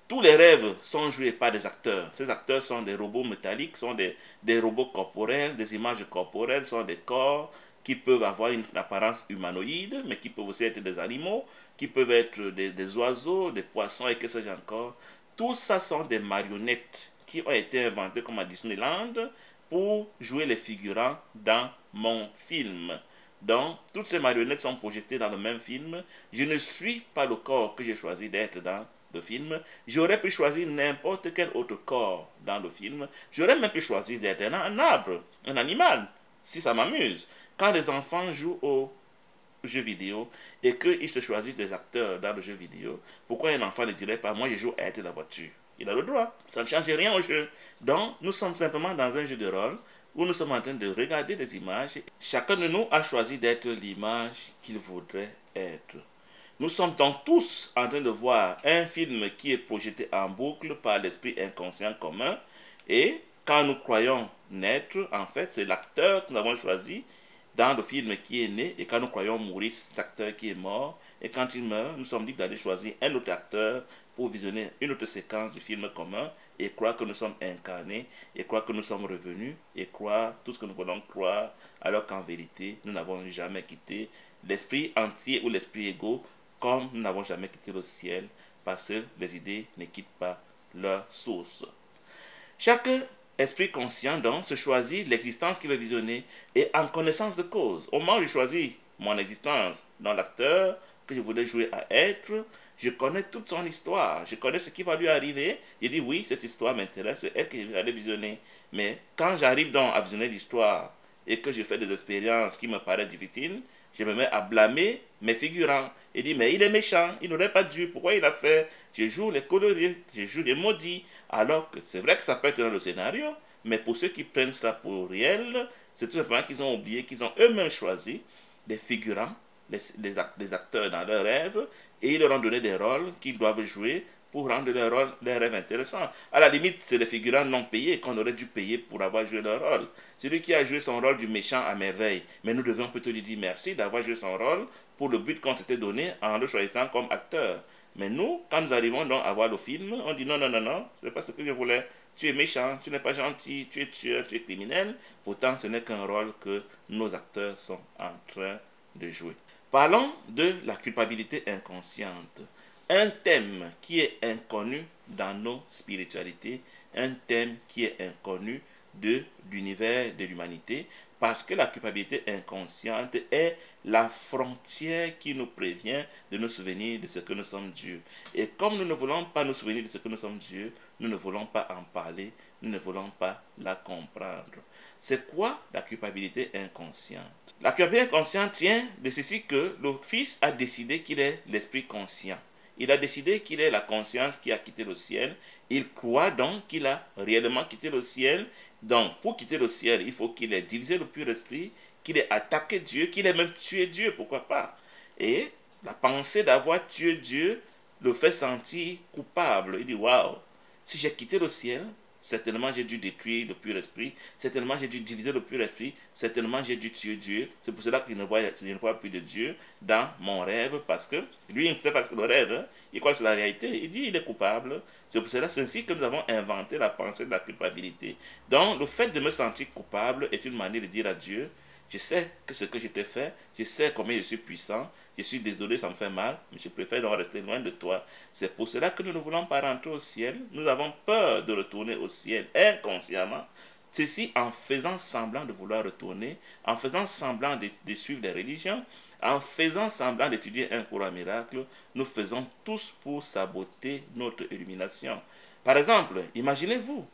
Tous les rêves sont joués par des acteurs. Ces acteurs sont des robots métalliques, sont des robots corporels, des images corporelles, sont des corps qui peuvent avoir une apparence humanoïde, mais qui peuvent aussi être des animaux, qui peuvent être des oiseaux, des poissons et que sais-je encore. Tout ça sont des marionnettes qui ont été inventées comme à Disneyland pour jouer les figurants dans mon film. Donc, toutes ces marionnettes sont projetées dans le même film. Je ne suis pas le corps que j'ai choisi d'être dans le film. J'aurais pu choisir n'importe quel autre corps dans le film. J'aurais même pu choisir d'être un arbre, un animal, si ça m'amuse. Quand les enfants jouent aux jeux vidéo et qu'ils se choisissent des acteurs dans le jeu vidéo, pourquoi un enfant ne dirait pas « moi je joue à être la voiture ». Il a le droit. Ça ne change rien au jeu. Donc, nous sommes simplement dans un jeu de rôle où nous sommes en train de regarder des images. Chacun de nous a choisi d'être l'image qu'il voudrait être. Nous sommes donc tous en train de voir un film qui est projeté en boucle par l'esprit inconscient commun. Et quand nous croyons naître, en fait, c'est l'acteur que nous avons choisi dans le film qui est né. Et quand nous croyons mourir, c'est l'acteur qui est mort. Et quand il meurt, nous sommes libres d'aller choisir un autre acteur pour visionner une autre séquence du film commun et croire que nous sommes incarnés, et croire que nous sommes revenus, et croire tout ce que nous voulons croire, alors qu'en vérité, nous n'avons jamais quitté l'esprit entier ou l'esprit égaux, comme nous n'avons jamais quitté le ciel, parce que les idées ne quittent pas leur source. Chaque esprit conscient, donc, se choisit l'existence qu'il veut visionner, et en connaissance de cause. Au moment où je choisis mon existence dans l'acteur que je voulais jouer à être, je connais toute son histoire, je connais ce qui va lui arriver. Je dis oui, cette histoire m'intéresse, c'est elle que je vais aller visionner. Mais quand j'arrive donc à visionner l'histoire et que je fais des expériences qui me paraissent difficiles, je me mets à blâmer mes figurants. Et dis mais il est méchant, il n'aurait pas dû, pourquoi il a fait? Je joue les colorés, je joue les maudits. Alors que c'est vrai que ça peut être dans le scénario, mais pour ceux qui prennent ça pour réel, c'est tout simplement qu'ils ont oublié qu'ils ont eux-mêmes choisi des figurants, les acteurs dans leurs rêves, et ils leur ont donné des rôles qu'ils doivent jouer pour rendre leur rêve intéressant. À la limite, c'est les figurants non payés qu'on aurait dû payer pour avoir joué leur rôle. Celui qui a joué son rôle du méchant à merveille, mais nous devions plutôt lui dire merci d'avoir joué son rôle pour le but qu'on s'était donné en le choisissant comme acteur. Mais nous, quand nous arrivons donc à voir le film, on dit non, non, non, non, ce n'est pas ce que je voulais. Tu es méchant, tu n'es pas gentil, tu es tueur, tu es criminel. Pourtant, ce n'est qu'un rôle que nos acteurs sont en train de jouer. Parlons de la culpabilité inconsciente. Un thème qui est inconnu dans nos spiritualités, un thème qui est inconnu de l'univers de l'humanité, parce que la culpabilité inconsciente est la frontière qui nous prévient de nous souvenir de ce que nous sommes Dieu. Et comme nous ne voulons pas nous souvenir de ce que nous sommes Dieu, nous ne voulons pas en parler, nous ne voulons pas la comprendre. C'est quoi la culpabilité inconsciente? La culpabilité inconsciente tient de ceci que le Fils a décidé qu'il est l'esprit conscient. Il a décidé qu'il est la conscience qui a quitté le ciel. Il croit donc qu'il a réellement quitté le ciel. Donc, pour quitter le ciel, il faut qu'il ait divisé le pur esprit, qu'il ait attaqué Dieu, qu'il ait même tué Dieu, pourquoi pas. Et La pensée d'avoir tué Dieu le fait sentir coupable. Il dit, waouh, si j'ai quitté le ciel, certainement j'ai dû détruire le pur esprit, certainement j'ai dû diviser le pur esprit, certainement j'ai dû tuer Dieu. C'est pour cela qu'il ne voit plus de Dieu dans mon rêve, parce que lui, il ne sait pas que c'est le rêve, hein. Il croit que c'est la réalité. Il dit, il est coupable. C'est pour cela, c'est ainsi que nous avons inventé la pensée de la culpabilité. Donc, le fait de me sentir coupable est une manière de dire à Dieu, je sais que ce que je t'ai fait, je sais combien je suis puissant, je suis désolé, ça me fait mal, mais je préfère donc rester loin de toi. C'est pour cela que nous ne voulons pas rentrer au ciel. Nous avons peur de retourner au ciel inconsciemment. Ceci en faisant semblant de vouloir retourner, en faisant semblant de suivre les religions, en faisant semblant d'étudier un cours à miracle, nous faisons tous pour saboter notre illumination. Par exemple, imaginez-vous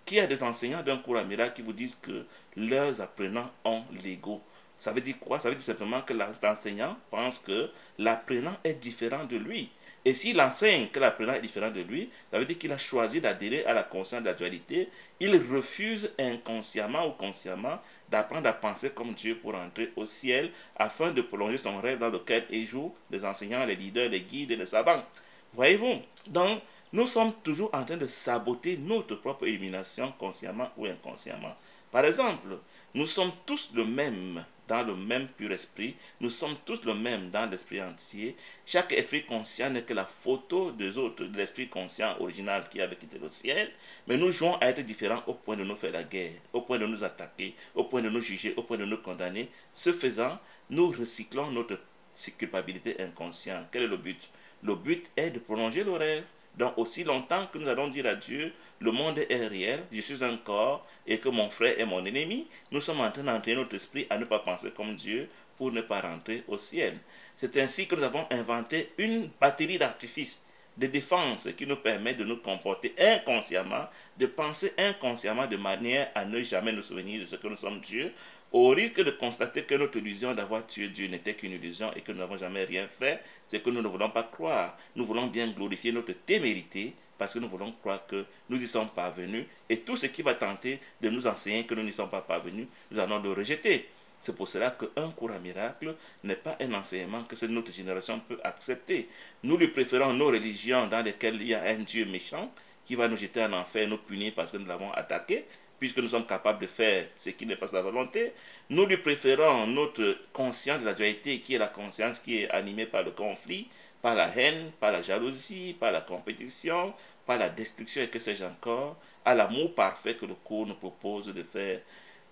qu'il y a des enseignants d'un cours à miracle qui vous disent que leurs apprenants ont l'ego. Ça veut dire quoi? Ça veut dire simplement que l'enseignant pense que l'apprenant est différent de lui. Et s'il enseigne que l'apprenant est différent de lui, ça veut dire qu'il a choisi d'adhérer à la conscience de la dualité. Il refuse inconsciemment ou consciemment d'apprendre à penser comme Dieu pour entrer au ciel afin de prolonger son rêve dans lequel il joue les enseignants, les leaders, les guides et les savants. Voyez-vous? Donc, nous sommes toujours en train de saboter notre propre illumination consciemment ou inconsciemment. Par exemple, nous sommes tous le même dans le même pur esprit, nous sommes tous le même dans l'esprit entier. Chaque esprit conscient n'est que la photo des autres, de l'esprit conscient original qui avait quitté le ciel, mais nous jouons à être différents au point de nous faire la guerre, au point de nous attaquer, au point de nous juger, au point de nous condamner. Ce faisant, nous recyclons notre culpabilité inconsciente. Quel est le but? Le but est de prolonger le rêve. Donc aussi longtemps que nous allons dire à Dieu, le monde est réel, je suis un corps et que mon frère est mon ennemi, nous sommes en train d'entraîner notre esprit à ne pas penser comme Dieu pour ne pas rentrer au ciel. C'est ainsi que nous avons inventé une batterie d'artifices de défense qui nous permet de nous comporter inconsciemment, de penser inconsciemment de manière à ne jamais nous souvenir de ce que nous sommes Dieu, au risque de constater que notre illusion d'avoir tué Dieu n'était qu'une illusion et que nous n'avons jamais rien fait. C'est que nous ne voulons pas croire. Nous voulons bien glorifier notre témérité parce que nous voulons croire que nous y sommes parvenus et tout ce qui va tenter de nous enseigner que nous n'y sommes pas parvenus, nous allons le rejeter. C'est pour cela qu'un cours à miracle n'est pas un enseignement que notre génération peut accepter. Nous lui préférons nos religions dans lesquelles il y a un Dieu méchant qui va nous jeter en enfer, nous punir parce que nous l'avons attaqué, puisque nous sommes capables de faire ce qui n'est pas sa volonté. Nous lui préférons notre conscience de la dualité, qui est la conscience qui est animée par le conflit, par la haine, par la jalousie, par la compétition, par la destruction et que sais-je encore, à l'amour parfait que le cours nous propose de faire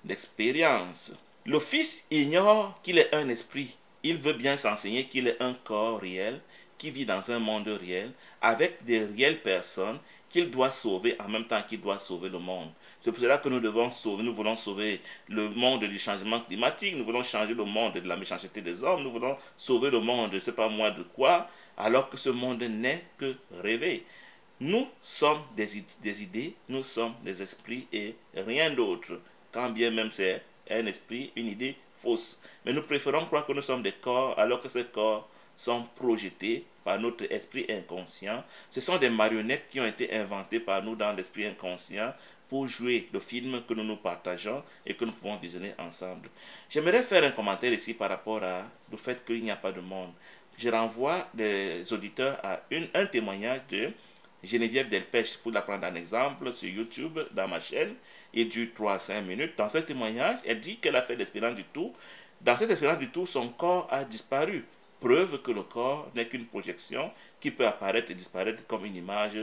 l'expérience. Le Fils ignore qu'il est un esprit. Il veut bien s'enseigner qu'il est un corps réel, qui vit dans un monde réel, avec des réelles personnes qu'il doit sauver en même temps qu'il doit sauver le monde. C'est pour cela que nous voulons sauver le monde du changement climatique, nous voulons changer le monde de la méchanceté des hommes, nous voulons sauver le monde, je ne sais pas moi de quoi, alors que ce monde n'est que rêvé. Nous sommes des idées, nous sommes des esprits et rien d'autre, quand bien même c'est un esprit, une idée fausse. Mais nous préférons croire que nous sommes des corps alors que ces corps sont projetés par notre esprit inconscient. Ce sont des marionnettes qui ont été inventées par nous dans l'esprit inconscient pour jouer le film que nous partageons et que nous pouvons visionner ensemble. J'aimerais faire un commentaire ici par rapport au fait qu'il n'y a pas de monde. Je renvoie les auditeurs à un témoignage de Geneviève Delpech, pour la prendre un exemple, sur YouTube, dans ma chaîne. Il dure 3 à 5 minutes. Dans ce témoignage, elle dit qu'elle a fait l'expérience du tout. Dans cette expérience du tout, son corps a disparu. Preuve que le corps n'est qu'une projection qui peut apparaître et disparaître comme une image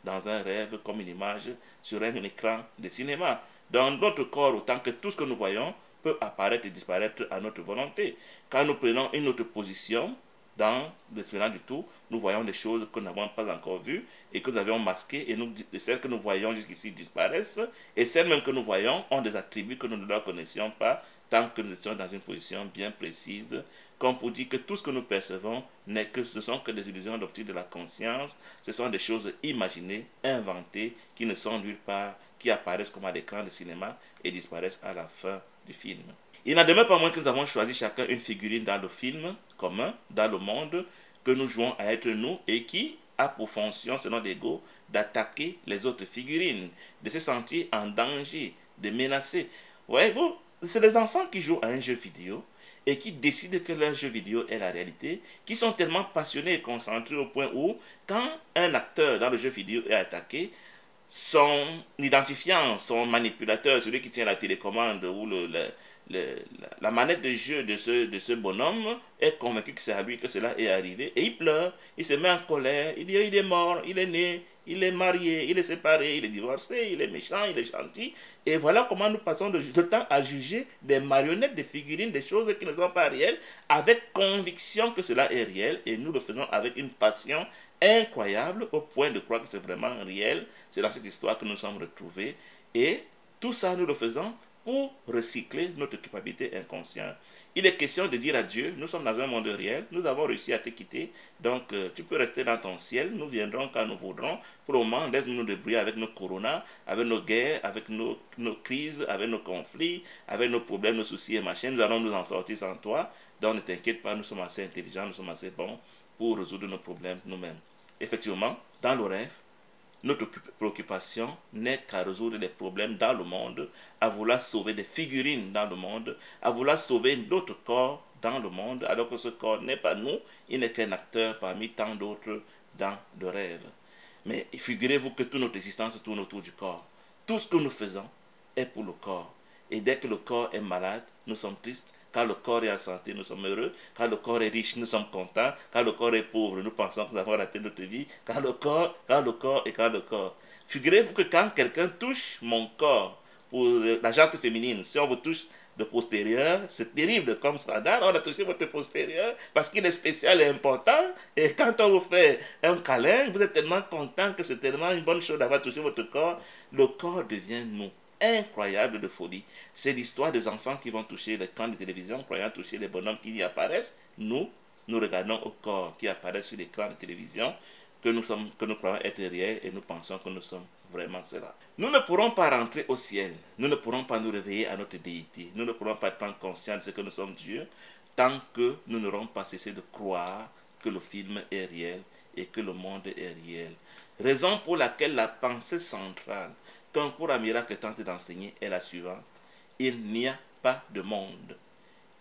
dans un rêve, comme une image sur un écran de cinéma. Dans notre corps, autant que tout ce que nous voyons peut apparaître et disparaître à notre volonté. Quand nous prenons une autre position, dans l'expérience du tout, nous voyons des choses que nous n'avons pas encore vues et que nous avions masquées, et celles que nous voyons jusqu'ici disparaissent, et celles même que nous voyons ont des attributs que nous ne leur connaissions pas, tant que nous étions dans une position bien précise, comme pour dire que tout ce que nous percevons ce sont que des illusions d'optique de la conscience, ce sont des choses imaginées, inventées, qui ne sont nulle part, qui apparaissent comme à l'écran de cinéma et disparaissent à la fin du film. Il n'en demeure pas moins que nous avons choisi chacun une figurine dans le film commun, dans le monde, que nous jouons à être nous et qui a pour fonction, selon l'ego, d'attaquer les autres figurines, de se sentir en danger, de menacer. Voyez-vous, c'est des enfants qui jouent à un jeu vidéo et qui décident que leur jeu vidéo est la réalité, qui sont tellement passionnés et concentrés au point où, quand un acteur dans le jeu vidéo est attaqué, son identifiant, son manipulateur, celui qui tient la télécommande ou la manette de jeu de ce bonhomme est convaincu que c'est à lui que cela est arrivé et il pleure, il se met en colère, il dit il est mort, il est né, il est marié, il est séparé, il est divorcé, il est méchant, il est gentil. Et voilà comment nous passons le temps à juger des marionnettes, des figurines, des choses qui ne sont pas réelles, avec conviction que cela est réel, et nous le faisons avec une passion incroyable au point de croire que c'est vraiment réel. C'est dans cette histoire que nous sommes retrouvés. Et tout ça, nous le faisons pour recycler notre culpabilité inconsciente. Il est question de dire à Dieu, nous sommes dans un monde réel, nous avons réussi à te quitter, donc tu peux rester dans ton ciel, nous viendrons quand nous voudrons. Pour le moment, laisse-nous nous débrouiller avec nos coronas, avec nos guerres, avec nos crises, avec nos conflits, avec nos problèmes, nos soucis et machin, nous allons nous en sortir sans toi. Donc ne t'inquiète pas, nous sommes assez intelligents, nous sommes assez bons pour résoudre nos problèmes nous-mêmes. Effectivement, dans le rêve, notre préoccupation n'est qu'à résoudre les problèmes dans le monde, à vouloir sauver des figurines dans le monde, à vouloir sauver notre corps dans le monde, alors que ce corps n'est pas nous, il n'est qu'un acteur parmi tant d'autres dans le rêve. Mais figurez-vous que toute notre existence tourne autour du corps. Tout ce que nous faisons est pour le corps. Et dès que le corps est malade, nous sommes tristes. Quand le corps est en santé, nous sommes heureux. Quand le corps est riche, nous sommes contents. Quand le corps est pauvre, nous pensons que nous avons raté notre vie. Quand le corps. Figurez-vous que quand quelqu'un touche mon corps pour la jante féminine, si on vous touche de postérieur, c'est terrible comme scandale. On a touché votre postérieur parce qu'il est spécial et important. Et quand on vous fait un câlin, vous êtes tellement content que c'est tellement une bonne chose d'avoir touché votre corps. Le corps devient nous. Incroyable de folie. C'est l'histoire des enfants qui vont toucher l'écran de télévision, croyant toucher les bonhommes qui y apparaissent. Nous regardons au corps qui apparaît sur l'écran de télévision, que nous croyons être réels et nous pensons que nous sommes vraiment cela. Nous ne pourrons pas rentrer au ciel, nous ne pourrons pas nous réveiller à notre déité, nous ne pourrons pas prendre conscience de ce que nous sommes Dieu, tant que nous n'aurons pas cessé de croire que le film est réel et que le monde est réel. Raison pour laquelle la pensée centrale qu'un cours à miracle tente d'enseigner est la suivante. Il n'y a pas de monde.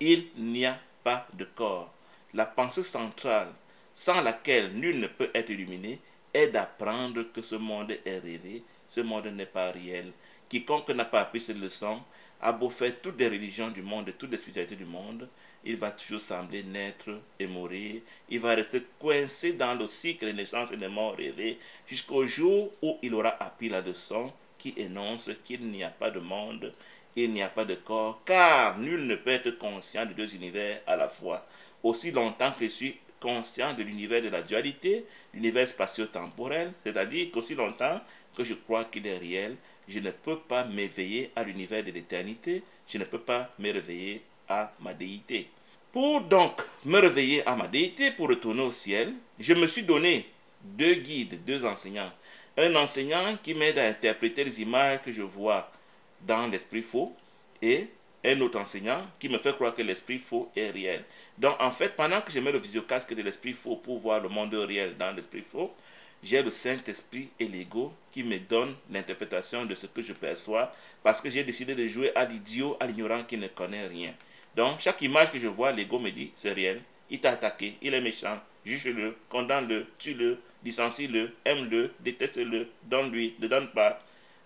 Il n'y a pas de corps. La pensée centrale, sans laquelle nul ne peut être illuminé, est d'apprendre que ce monde est rêvé, ce monde n'est pas réel. Quiconque n'a pas appris cette leçon, a beau faire toutes les religions du monde et toutes les spiritualités du monde, il va toujours sembler naître et mourir. Il va rester coincé dans le cycle des naissances et des morts rêvés jusqu'au jour où il aura appris la leçon qui énonce qu'il n'y a pas de monde, il n'y a pas de corps, car nul ne peut être conscient de deux univers à la fois. Aussi longtemps que je suis conscient de l'univers de la dualité, l'univers spatio-temporel, c'est-à-dire qu'aussi longtemps que je crois qu'il est réel, je ne peux pas m'éveiller à l'univers de l'éternité, je ne peux pas me réveiller à ma déité. Pour donc me réveiller à ma déité, pour retourner au ciel, je me suis donné deux guides, deux enseignants. Un enseignant qui m'aide à interpréter les images que je vois dans l'esprit faux et un autre enseignant qui me fait croire que l'esprit faux est réel. Donc en fait, pendant que je mets le visiocasque de l'esprit faux pour voir le monde réel dans l'esprit faux, j'ai le Saint-Esprit et l'ego qui me donnent l'interprétation de ce que je perçois parce que j'ai décidé de jouer à l'idiot, à l'ignorant qui ne connaît rien. Donc chaque image que je vois, l'ego me dit c'est réel, il t'a attaqué, il est méchant, juge-le, condamne-le, tue-le, licencie-le, aime-le, déteste-le, donne-lui, ne donne pas.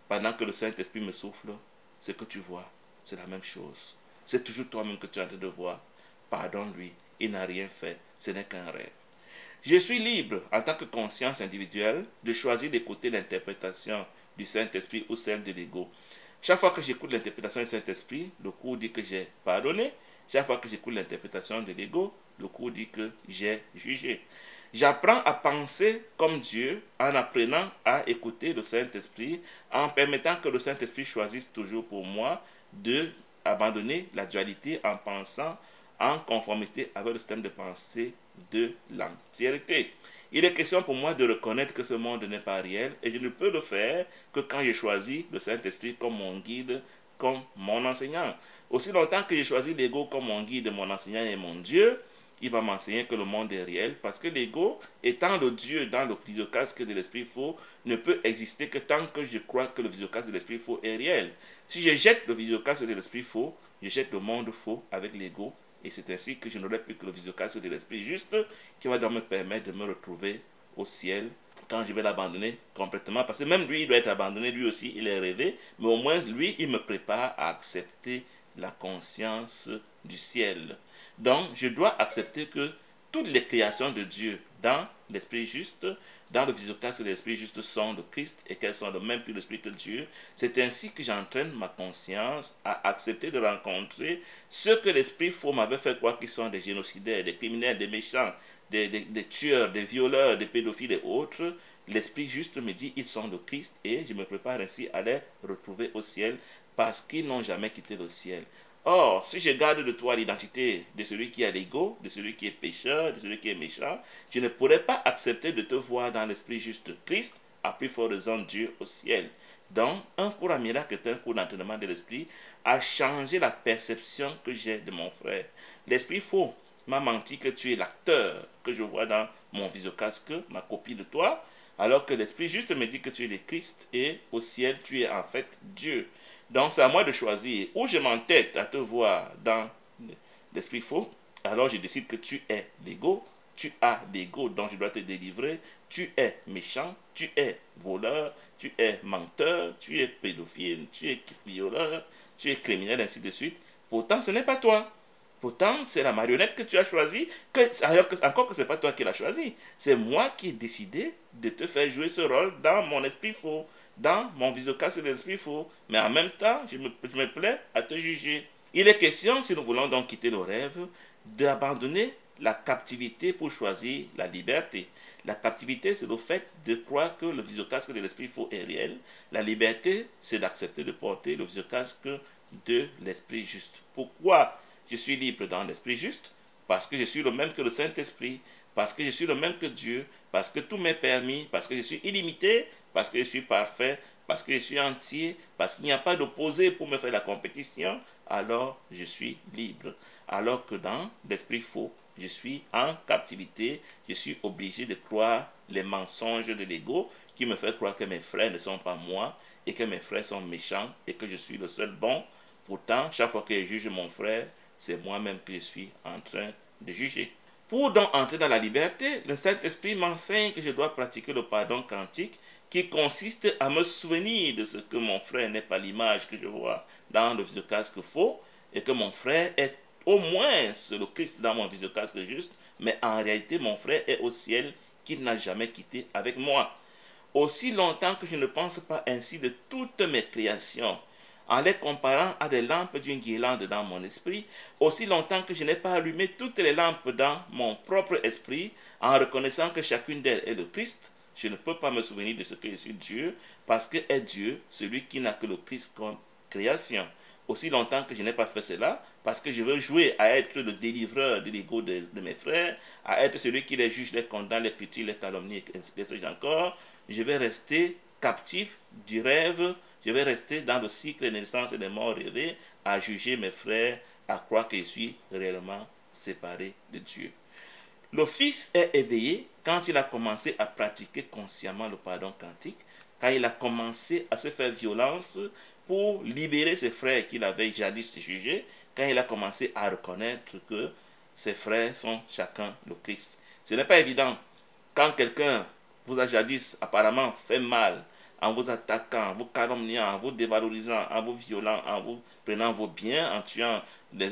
Pendant que le Saint-Esprit me souffle, ce que tu vois, c'est la même chose. C'est toujours toi-même que tu es en train de voir. Pardonne-lui, il n'a rien fait, ce n'est qu'un rêve. Je suis libre, en tant que conscience individuelle, de choisir d'écouter l'interprétation du Saint-Esprit ou celle de l'ego. Chaque fois que j'écoute l'interprétation du Saint-Esprit, le cours dit que j'ai pardonné. Chaque fois que j'écoute l'interprétation de l'ego, le cours dit que j'ai jugé. J'apprends à penser comme Dieu en apprenant à écouter le Saint-Esprit, en permettant que le Saint-Esprit choisisse toujours pour moi de abandonner la dualité en pensant en conformité avec le système de pensée de l'entièreté. Il est question pour moi de reconnaître que ce monde n'est pas réel et je ne peux le faire que quand je choisis le Saint-Esprit comme mon guide, comme mon enseignant. Aussi longtemps que je choisis l'ego comme mon guide, mon enseignant et mon Dieu, il va m'enseigner que le monde est réel parce que l'ego, étant le Dieu dans le visiocasque de l'esprit faux, ne peut exister que tant que je crois que le visiocasque de l'esprit faux est réel. Si je jette le visiocasque de l'esprit faux, je jette le monde faux avec l'ego Et c'est ainsi que je n'aurai plus que le visiocasque de l'Esprit juste qui va donc me permettre de me retrouver au ciel quand je vais l'abandonner complètement. Parce que même lui, il doit être abandonné, lui aussi, il est rêvé. Mais au moins, lui, il me prépare à accepter la conscience du ciel. Donc, je dois accepter que toutes les créations de Dieu dans l'Esprit juste, dans le visiocasque de l'Esprit juste sont de Christ et qu'elles sont de même plus l'Esprit que Dieu. C'est ainsi que j'entraîne ma conscience à accepter de rencontrer ceux que l'Esprit faux m'avait fait croire qu'ils sont des génocidaires, des criminels, des méchants, des tueurs, des violeurs, des pédophiles et autres. L'Esprit juste me dit ils sont de Christ et je me prépare ainsi à les retrouver au ciel parce qu'ils n'ont jamais quitté le ciel. Or, si je garde de toi l'identité de celui qui a l'ego, de celui qui est pécheur, de celui qui est méchant, je ne pourrais pas accepter de te voir dans l'Esprit juste Christ, à plus forte raison Dieu au ciel. Donc, un cours à miracle est un cours d'entraînement de l'Esprit à changer la perception que j'ai de mon frère. L'Esprit faux m'a menti que tu es l'acteur que je vois dans mon visiocasque, ma copie de toi, alors que l'Esprit juste me dit que tu es le Christ et au ciel tu es en fait Dieu. Donc c'est à moi de choisir. Ou je m'entête à te voir dans l'Esprit faux, alors je décide que tu es l'ego, tu as l'ego dont je dois te délivrer, tu es méchant, tu es voleur, tu es menteur, tu es pédophile, tu es violeur, tu es criminel, ainsi de suite. Pourtant ce n'est pas toi. Pourtant, c'est la marionnette que tu as choisie, alors que, encore que ce n'est pas toi qui l'as choisie. C'est moi qui ai décidé de te faire jouer ce rôle dans mon esprit faux, dans mon visiocasque de l'esprit faux. Mais en même temps, je me plais à te juger. Il est question, si nous voulons donc quitter le rêve, d'abandonner la captivité pour choisir la liberté. La captivité, c'est le fait de croire que le visiocasque de l'esprit faux est réel. La liberté, c'est d'accepter de porter le visiocasque de l'esprit juste. Pourquoi je suis libre dans l'esprit juste? Parce que je suis le même que le Saint-Esprit, parce que je suis le même que Dieu, parce que tout m'est permis, parce que je suis illimité, parce que je suis parfait, parce que je suis entier, parce qu'il n'y a pas d'opposé pour me faire la compétition, alors je suis libre. Alors que dans l'esprit faux, je suis en captivité, je suis obligé de croire les mensonges de l'ego qui me fait croire que mes frères ne sont pas moi et que mes frères sont méchants et que je suis le seul bon. Pourtant, chaque fois que je juge mon frère, c'est moi-même que je suis en train de juger. Pour donc entrer dans la liberté, le Saint-Esprit m'enseigne que je dois pratiquer le pardon quantique qui consiste à me souvenir de ce que mon frère n'est pas l'image que je vois dans le visiocasque faux et que mon frère est au moins le Christ dans mon visiocasque juste, mais en réalité mon frère est au ciel qu'il n'a jamais quitté avec moi. Aussi longtemps que je ne pense pas ainsi de toutes mes créations, en les comparant à des lampes d'une guirlande dans mon esprit, aussi longtemps que je n'ai pas allumé toutes les lampes dans mon propre esprit, en reconnaissant que chacune d'elles est le Christ, je ne peux pas me souvenir de ce que je suis Dieu, parce que est Dieu celui qui n'a que le Christ comme création. Aussi longtemps que je n'ai pas fait cela, parce que je veux jouer à être le délivreur de l'ego de mes frères, à être celui qui les juge, les condamne, les critique, les calomnie, et ainsi encore, je vais rester captif du rêve. Je vais rester dans le cycle des naissances et des morts rêvés, à juger mes frères, à croire que je suis réellement séparé de Dieu. Le Fils est éveillé quand il a commencé à pratiquer consciemment le pardon quantique, quand il a commencé à se faire violence pour libérer ses frères qu'il avait jadis jugés, quand il a commencé à reconnaître que ses frères sont chacun le Christ. Ce n'est pas évident. Quand quelqu'un vous a jadis apparemment fait mal, en vous attaquant, en vous calomniant, en vous dévalorisant, en vous violant, en vous prenant vos biens, en tuant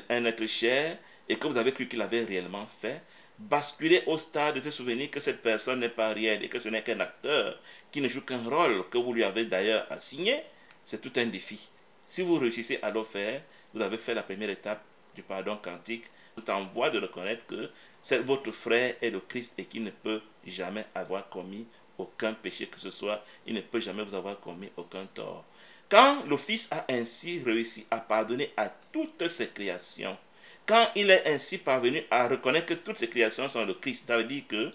un être cher, et que vous avez cru qu'il avait réellement fait, basculer au stade de se souvenir que cette personne n'est pas réelle et que ce n'est qu'un acteur qui ne joue qu'un rôle que vous lui avez d'ailleurs assigné, c'est tout un défi. Si vous réussissez à le faire, vous avez fait la première étape du pardon quantique, tout en voie de reconnaître que votre frère est le Christ et qu'il ne peut jamais avoir commis aucun péché que ce soit, il ne peut jamais vous avoir commis aucun tort. Quand le Fils a ainsi réussi à pardonner à toutes ses créations, quand il est ainsi parvenu à reconnaître que toutes ses créations sont le Christ, ça veut dire que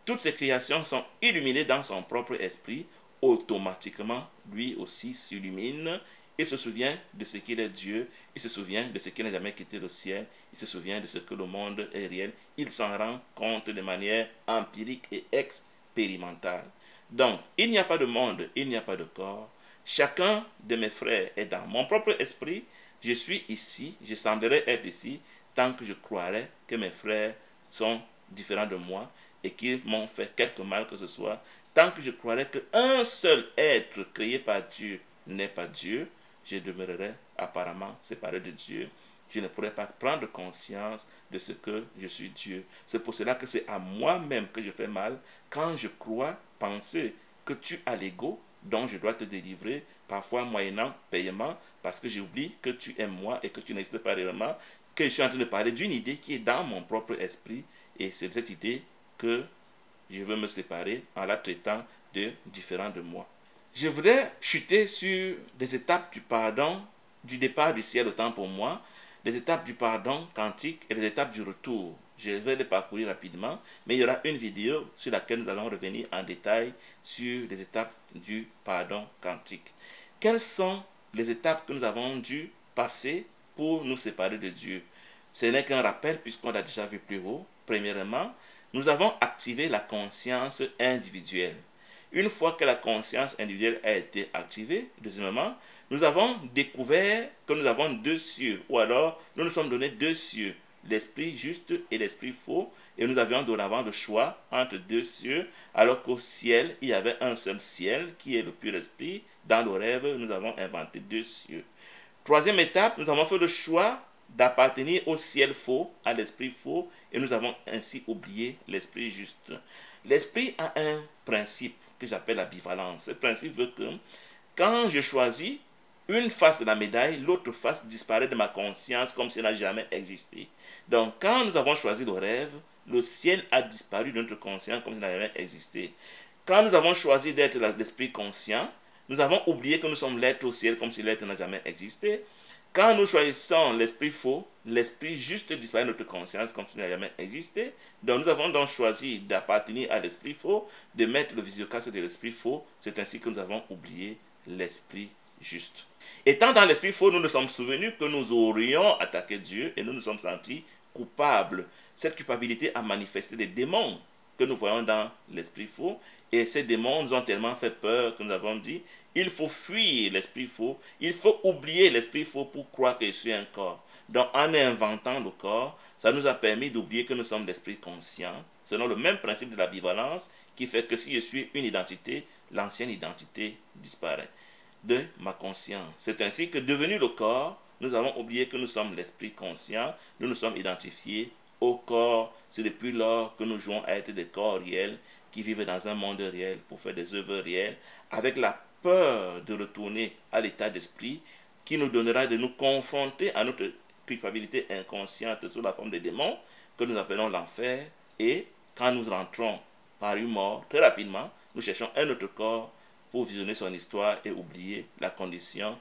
toutes ses créations sont illuminées dans son propre esprit, automatiquement, lui aussi s'illumine. Il se souvient de ce qu'il est Dieu, il se souvient de ce qu'il n'a jamais quitté le ciel, il se souvient de ce que le monde est réel, il s'en rend compte de manière empirique et expérimentale. Donc, il n'y a pas de monde, il n'y a pas de corps. Chacun de mes frères est dans mon propre esprit. Je suis ici, je semblerais être ici, tant que je croirais que mes frères sont différents de moi et qu'ils m'ont fait quelque mal que ce soit, tant que je croirais qu'un seul être créé par Dieu n'est pas Dieu, je demeurerai apparemment séparé de Dieu. Je ne pourrai pas prendre conscience de ce que je suis Dieu. C'est pour cela que c'est à moi-même que je fais mal quand je crois penser que tu as l'ego dont je dois te délivrer, parfois moyennant paiement, parce que j'oublie que tu es moi et que tu n'existes pas réellement, que je suis en train de parler d'une idée qui est dans mon propre esprit, et c'est de cette idée que je veux me séparer en la traitant de différent de moi. Je voudrais chuter sur des étapes du pardon, du départ du ciel autant pour moi, des étapes du pardon quantique et des étapes du retour. Je vais les parcourir rapidement, mais il y aura une vidéo sur laquelle nous allons revenir en détail sur les étapes du pardon quantique. Quelles sont les étapes que nous avons dû passer pour nous séparer de Dieu? Ce n'est qu'un rappel puisqu'on l'a déjà vu plus haut. Premièrement, nous avons activé la conscience individuelle. Une fois que la conscience individuelle a été activée, deuxièmement, nous avons découvert que nous avons deux cieux, ou alors nous nous sommes donné deux cieux, l'esprit juste et l'esprit faux, et nous avions dorénavant le choix entre deux cieux, alors qu'au ciel, il y avait un seul ciel, qui est le pur esprit. Dans le rêve, nous avons inventé deux cieux. Troisième étape, nous avons fait le choix d'appartenir au ciel faux, à l'esprit faux, et nous avons ainsi oublié l'esprit juste. L'esprit a un principe que j'appelle la bivalence. Ce principe veut que quand je choisis une face de la médaille, l'autre face disparaît de ma conscience comme si elle n'a jamais existé. Donc quand nous avons choisi le rêve, le ciel a disparu de notre conscience comme s'il n'a jamais existé. Quand nous avons choisi d'être l'esprit conscient, nous avons oublié que nous sommes l'être au ciel comme si l'être n'a jamais existé. Quand nous choisissons l'esprit faux, l'esprit juste disparaît de notre conscience comme s'il n'a jamais existé. Donc nous avons donc choisi d'appartenir à l'esprit faux, de mettre le visiocasque de l'esprit faux. C'est ainsi que nous avons oublié l'esprit juste. Étant dans l'esprit faux, nous nous sommes souvenus que nous aurions attaqué Dieu et nous nous sommes sentis coupables. Cette culpabilité a manifesté des démons que nous voyons dans l'esprit faux. Et ces démons nous ont tellement fait peur que nous avons dit, il faut fuir l'esprit faux, il faut oublier l'esprit faux pour croire que je suis un corps. Donc en inventant le corps, ça nous a permis d'oublier que nous sommes l'esprit conscient, selon le même principe de la bivalence, qui fait que si je suis une identité, l'ancienne identité disparaît de ma conscience. C'est ainsi que devenu le corps, nous avons oublié que nous sommes l'esprit conscient, nous nous sommes identifiés au corps. C'est depuis lors que nous jouons à être des corps réels qui vivent dans un monde réel pour faire des œuvres réelles, avec la peur de retourner à l'état d'esprit qui nous donnera de nous confronter à notre culpabilité inconsciente sous la forme des démons que nous appelons l'enfer. Et quand nous rentrons par une mort, très rapidement, nous cherchons un autre corps pour visionner son histoire et oublier la condition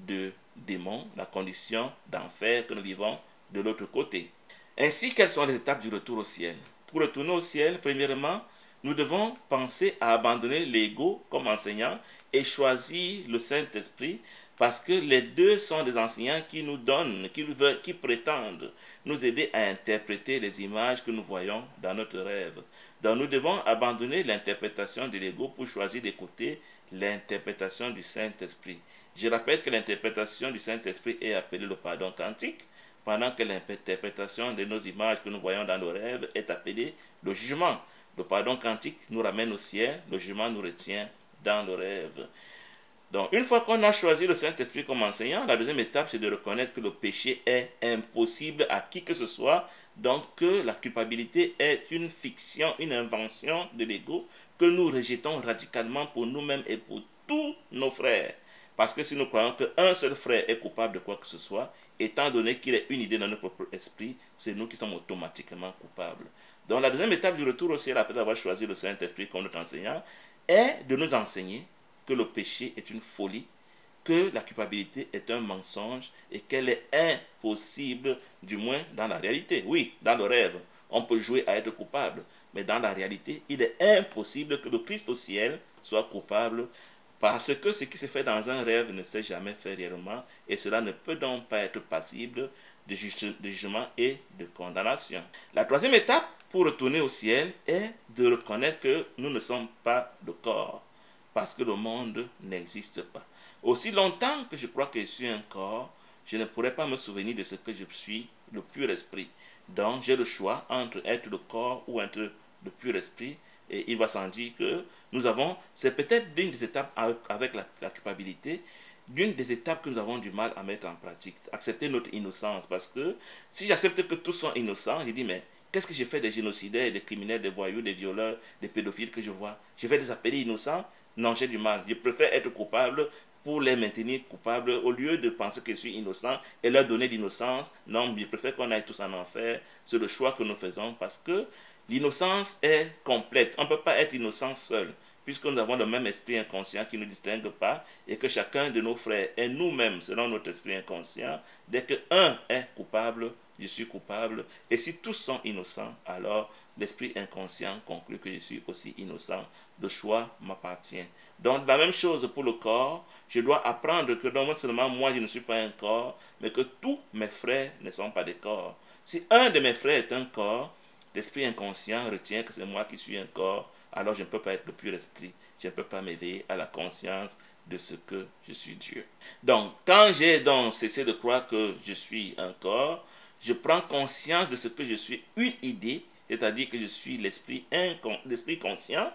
de démon, la condition d'enfer que nous vivons de l'autre côté. Ainsi, quelles sont les étapes du retour au ciel? Pour retourner au ciel, premièrement, nous devons penser à abandonner l'ego comme enseignant et choisir le Saint-Esprit, parce que les deux sont des enseignants qui nous donnent, qui prétendent nous aider à interpréter les images que nous voyons dans notre rêve. Donc nous devons abandonner l'interprétation de l'ego pour choisir d'écouter l'interprétation du Saint-Esprit. Je rappelle que l'interprétation du Saint-Esprit est appelée le pardon quantique, pendant que l'interprétation de nos images que nous voyons dans nos rêves est appelée le jugement. Le pardon quantique nous ramène au ciel, le jugement nous retient dans le rêve. Donc, une fois qu'on a choisi le Saint-Esprit comme enseignant, la deuxième étape, c'est de reconnaître que le péché est impossible à qui que ce soit, donc que la culpabilité est une fiction, une invention de l'ego que nous rejetons radicalement pour nous-mêmes et pour tous nos frères. Parce que si nous croyons qu'un seul frère est coupable de quoi que ce soit, étant donné qu'il est une idée dans notre propre esprit, c'est nous qui sommes automatiquement coupables. Donc la deuxième étape du retour au ciel, après avoir choisi le Saint-Esprit comme notre enseignant, est de nous enseigner que le péché est une folie, que la culpabilité est un mensonge et qu'elle est impossible, du moins dans la réalité. Oui, dans le rêve, on peut jouer à être coupable, mais dans la réalité, il est impossible que le Christ au ciel soit coupable, parce que ce qui se fait dans un rêve ne s'est jamais fait réellement, et cela ne peut donc pas être passible de jugement et de condamnation. La troisième étape pour retourner au ciel est de reconnaître que nous ne sommes pas le corps, parce que le monde n'existe pas. Aussi longtemps que je crois que je suis un corps, je ne pourrais pas me souvenir de ce que je suis, le pur esprit. Donc, j'ai le choix entre être le corps ou être le pur esprit. Et il va sans dire que nous avons, c'est peut-être l'une des étapes avec la culpabilité, l'une des étapes que nous avons du mal à mettre en pratique. Accepter notre innocence. Parce que si j'accepte que tous sont innocents, je dis, mais qu'est-ce que j'ai fait des génocidaires, des criminels, des voyous, des violeurs, des pédophiles que je vois? Je vais les appeler innocents? Non, j'ai du mal. Je préfère être coupable pour les maintenir coupables au lieu de penser que je suis innocent et leur donner l'innocence. Non, je préfère qu'on aille tous en enfer. C'est le choix que nous faisons parce que l'innocence est complète. On ne peut pas être innocent seul puisque nous avons le même esprit inconscient qui ne nous distingue pas et que chacun de nos frères est nous-mêmes selon notre esprit inconscient. Dès qu'un est coupable, je suis coupable. Et si tous sont innocents, alors l'esprit inconscient conclut que je suis aussi innocent. Le choix m'appartient. Donc la même chose pour le corps, je dois apprendre que non seulement moi je ne suis pas un corps, mais que tous mes frères ne sont pas des corps. Si un de mes frères est un corps, l'esprit inconscient retient que c'est moi qui suis un corps, alors je ne peux pas être le pur esprit. Je ne peux pas m'éveiller à la conscience de ce que je suis Dieu. Donc, quand j'ai donc cessé de croire que je suis un corps, je prends conscience de ce que je suis une idée, c'est-à-dire que je suis l'esprit conscient,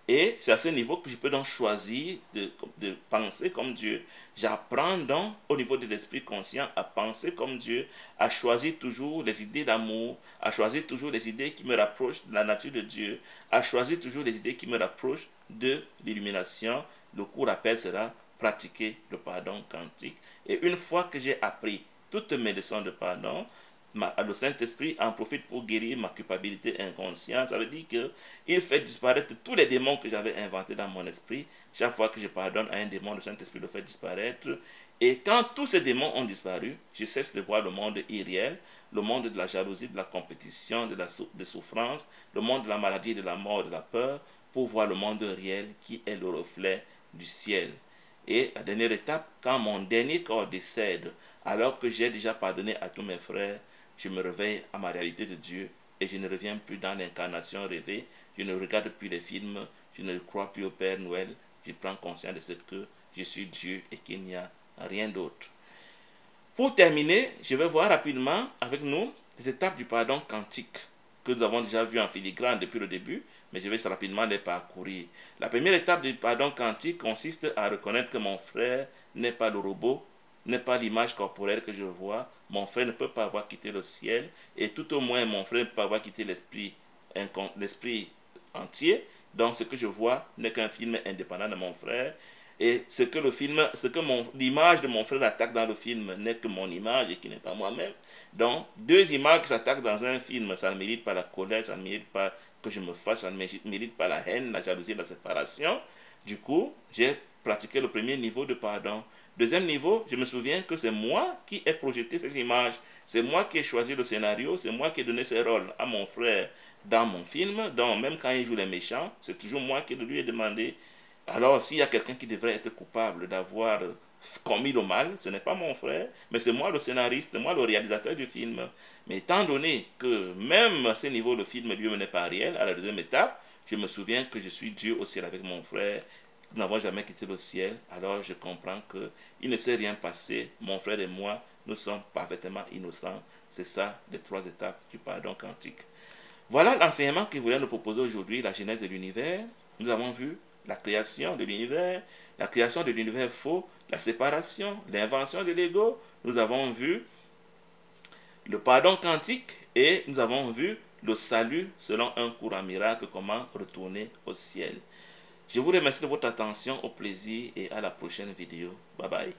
et c'est à ce niveau que je peux donc choisir de penser comme Dieu. J'apprends donc au niveau de l'esprit conscient à penser comme Dieu, à choisir toujours les idées d'amour, à choisir toujours les idées qui me rapprochent de la nature de Dieu, à choisir toujours les idées qui me rapprochent de l'illumination. Le court appel sera pratiquer le pardon quantique. Et une fois que j'ai appris toutes mes leçons de pardon, le Saint-Esprit en profite pour guérir ma culpabilité inconsciente. Ça veut dire qu'il fait disparaître tous les démons que j'avais inventés dans mon esprit. Chaque fois que je pardonne à un démon, le Saint-Esprit le fait disparaître. Et quand tous ces démons ont disparu, je cesse de voir le monde irréel, le monde de la jalousie, de la compétition, de souffrance, le monde de la maladie, de la mort, de la peur, pour voir le monde réel qui est le reflet du ciel. Et la dernière étape, quand mon dernier corps décède, alors que j'ai déjà pardonné à tous mes frères, je me réveille à ma réalité de Dieu et je ne reviens plus dans l'incarnation rêvée. Je ne regarde plus les films, je ne crois plus au Père Noël. Je prends conscience de ce que je suis Dieu et qu'il n'y a rien d'autre. Pour terminer, je vais voir rapidement avec nous les étapes du pardon quantique que nous avons déjà vues en filigrane depuis le début, mais je vais rapidement les parcourir. La première étape du pardon quantique consiste à reconnaître que mon frère n'est pas le robot, n'est pas l'image corporelle que je vois. Mon frère ne peut pas avoir quitté le ciel, et tout au moins mon frère ne peut pas avoir quitté l'esprit entier. Donc ce que je vois n'est qu'un film indépendant de mon frère. Et ce que l'image de mon frère attaque dans le film n'est que mon image et qui n'est pas moi-même. Donc, deux images qui s'attaquent dans un film, ça ne mérite pas la colère, ça ne mérite pas que je me fasse, ça ne mérite pas la haine, la jalousie, la séparation. Du coup, j'ai pratiqué le premier niveau de pardon. Deuxième niveau, je me souviens que c'est moi qui ai projeté ces images. C'est moi qui ai choisi le scénario, c'est moi qui ai donné ce rôle à mon frère dans mon film. Donc, même quand il joue les méchants, c'est toujours moi qui lui ai demandé. Alors, s'il y a quelqu'un qui devrait être coupable d'avoir commis le mal, ce n'est pas mon frère, mais c'est moi le scénariste, moi le réalisateur du film. Mais étant donné que même à ce niveau, le film lui n'est pas réel, à la deuxième étape, je me souviens que je suis Dieu au ciel avec mon frère. Nous n'avons jamais quitté le ciel, alors je comprends qu'il ne s'est rien passé. Mon frère et moi, nous sommes parfaitement innocents. C'est ça, les trois étapes du pardon quantique. Voilà l'enseignement qu'il voulait nous proposer aujourd'hui, la genèse de l'univers. Nous avons vu la création de l'univers faux, la séparation, l'invention de l'ego. Nous avons vu le pardon quantique et nous avons vu le salut selon un courant miracle, comment retourner au ciel. Je vous remercie de votre attention, au plaisir et à la prochaine vidéo. Bye bye.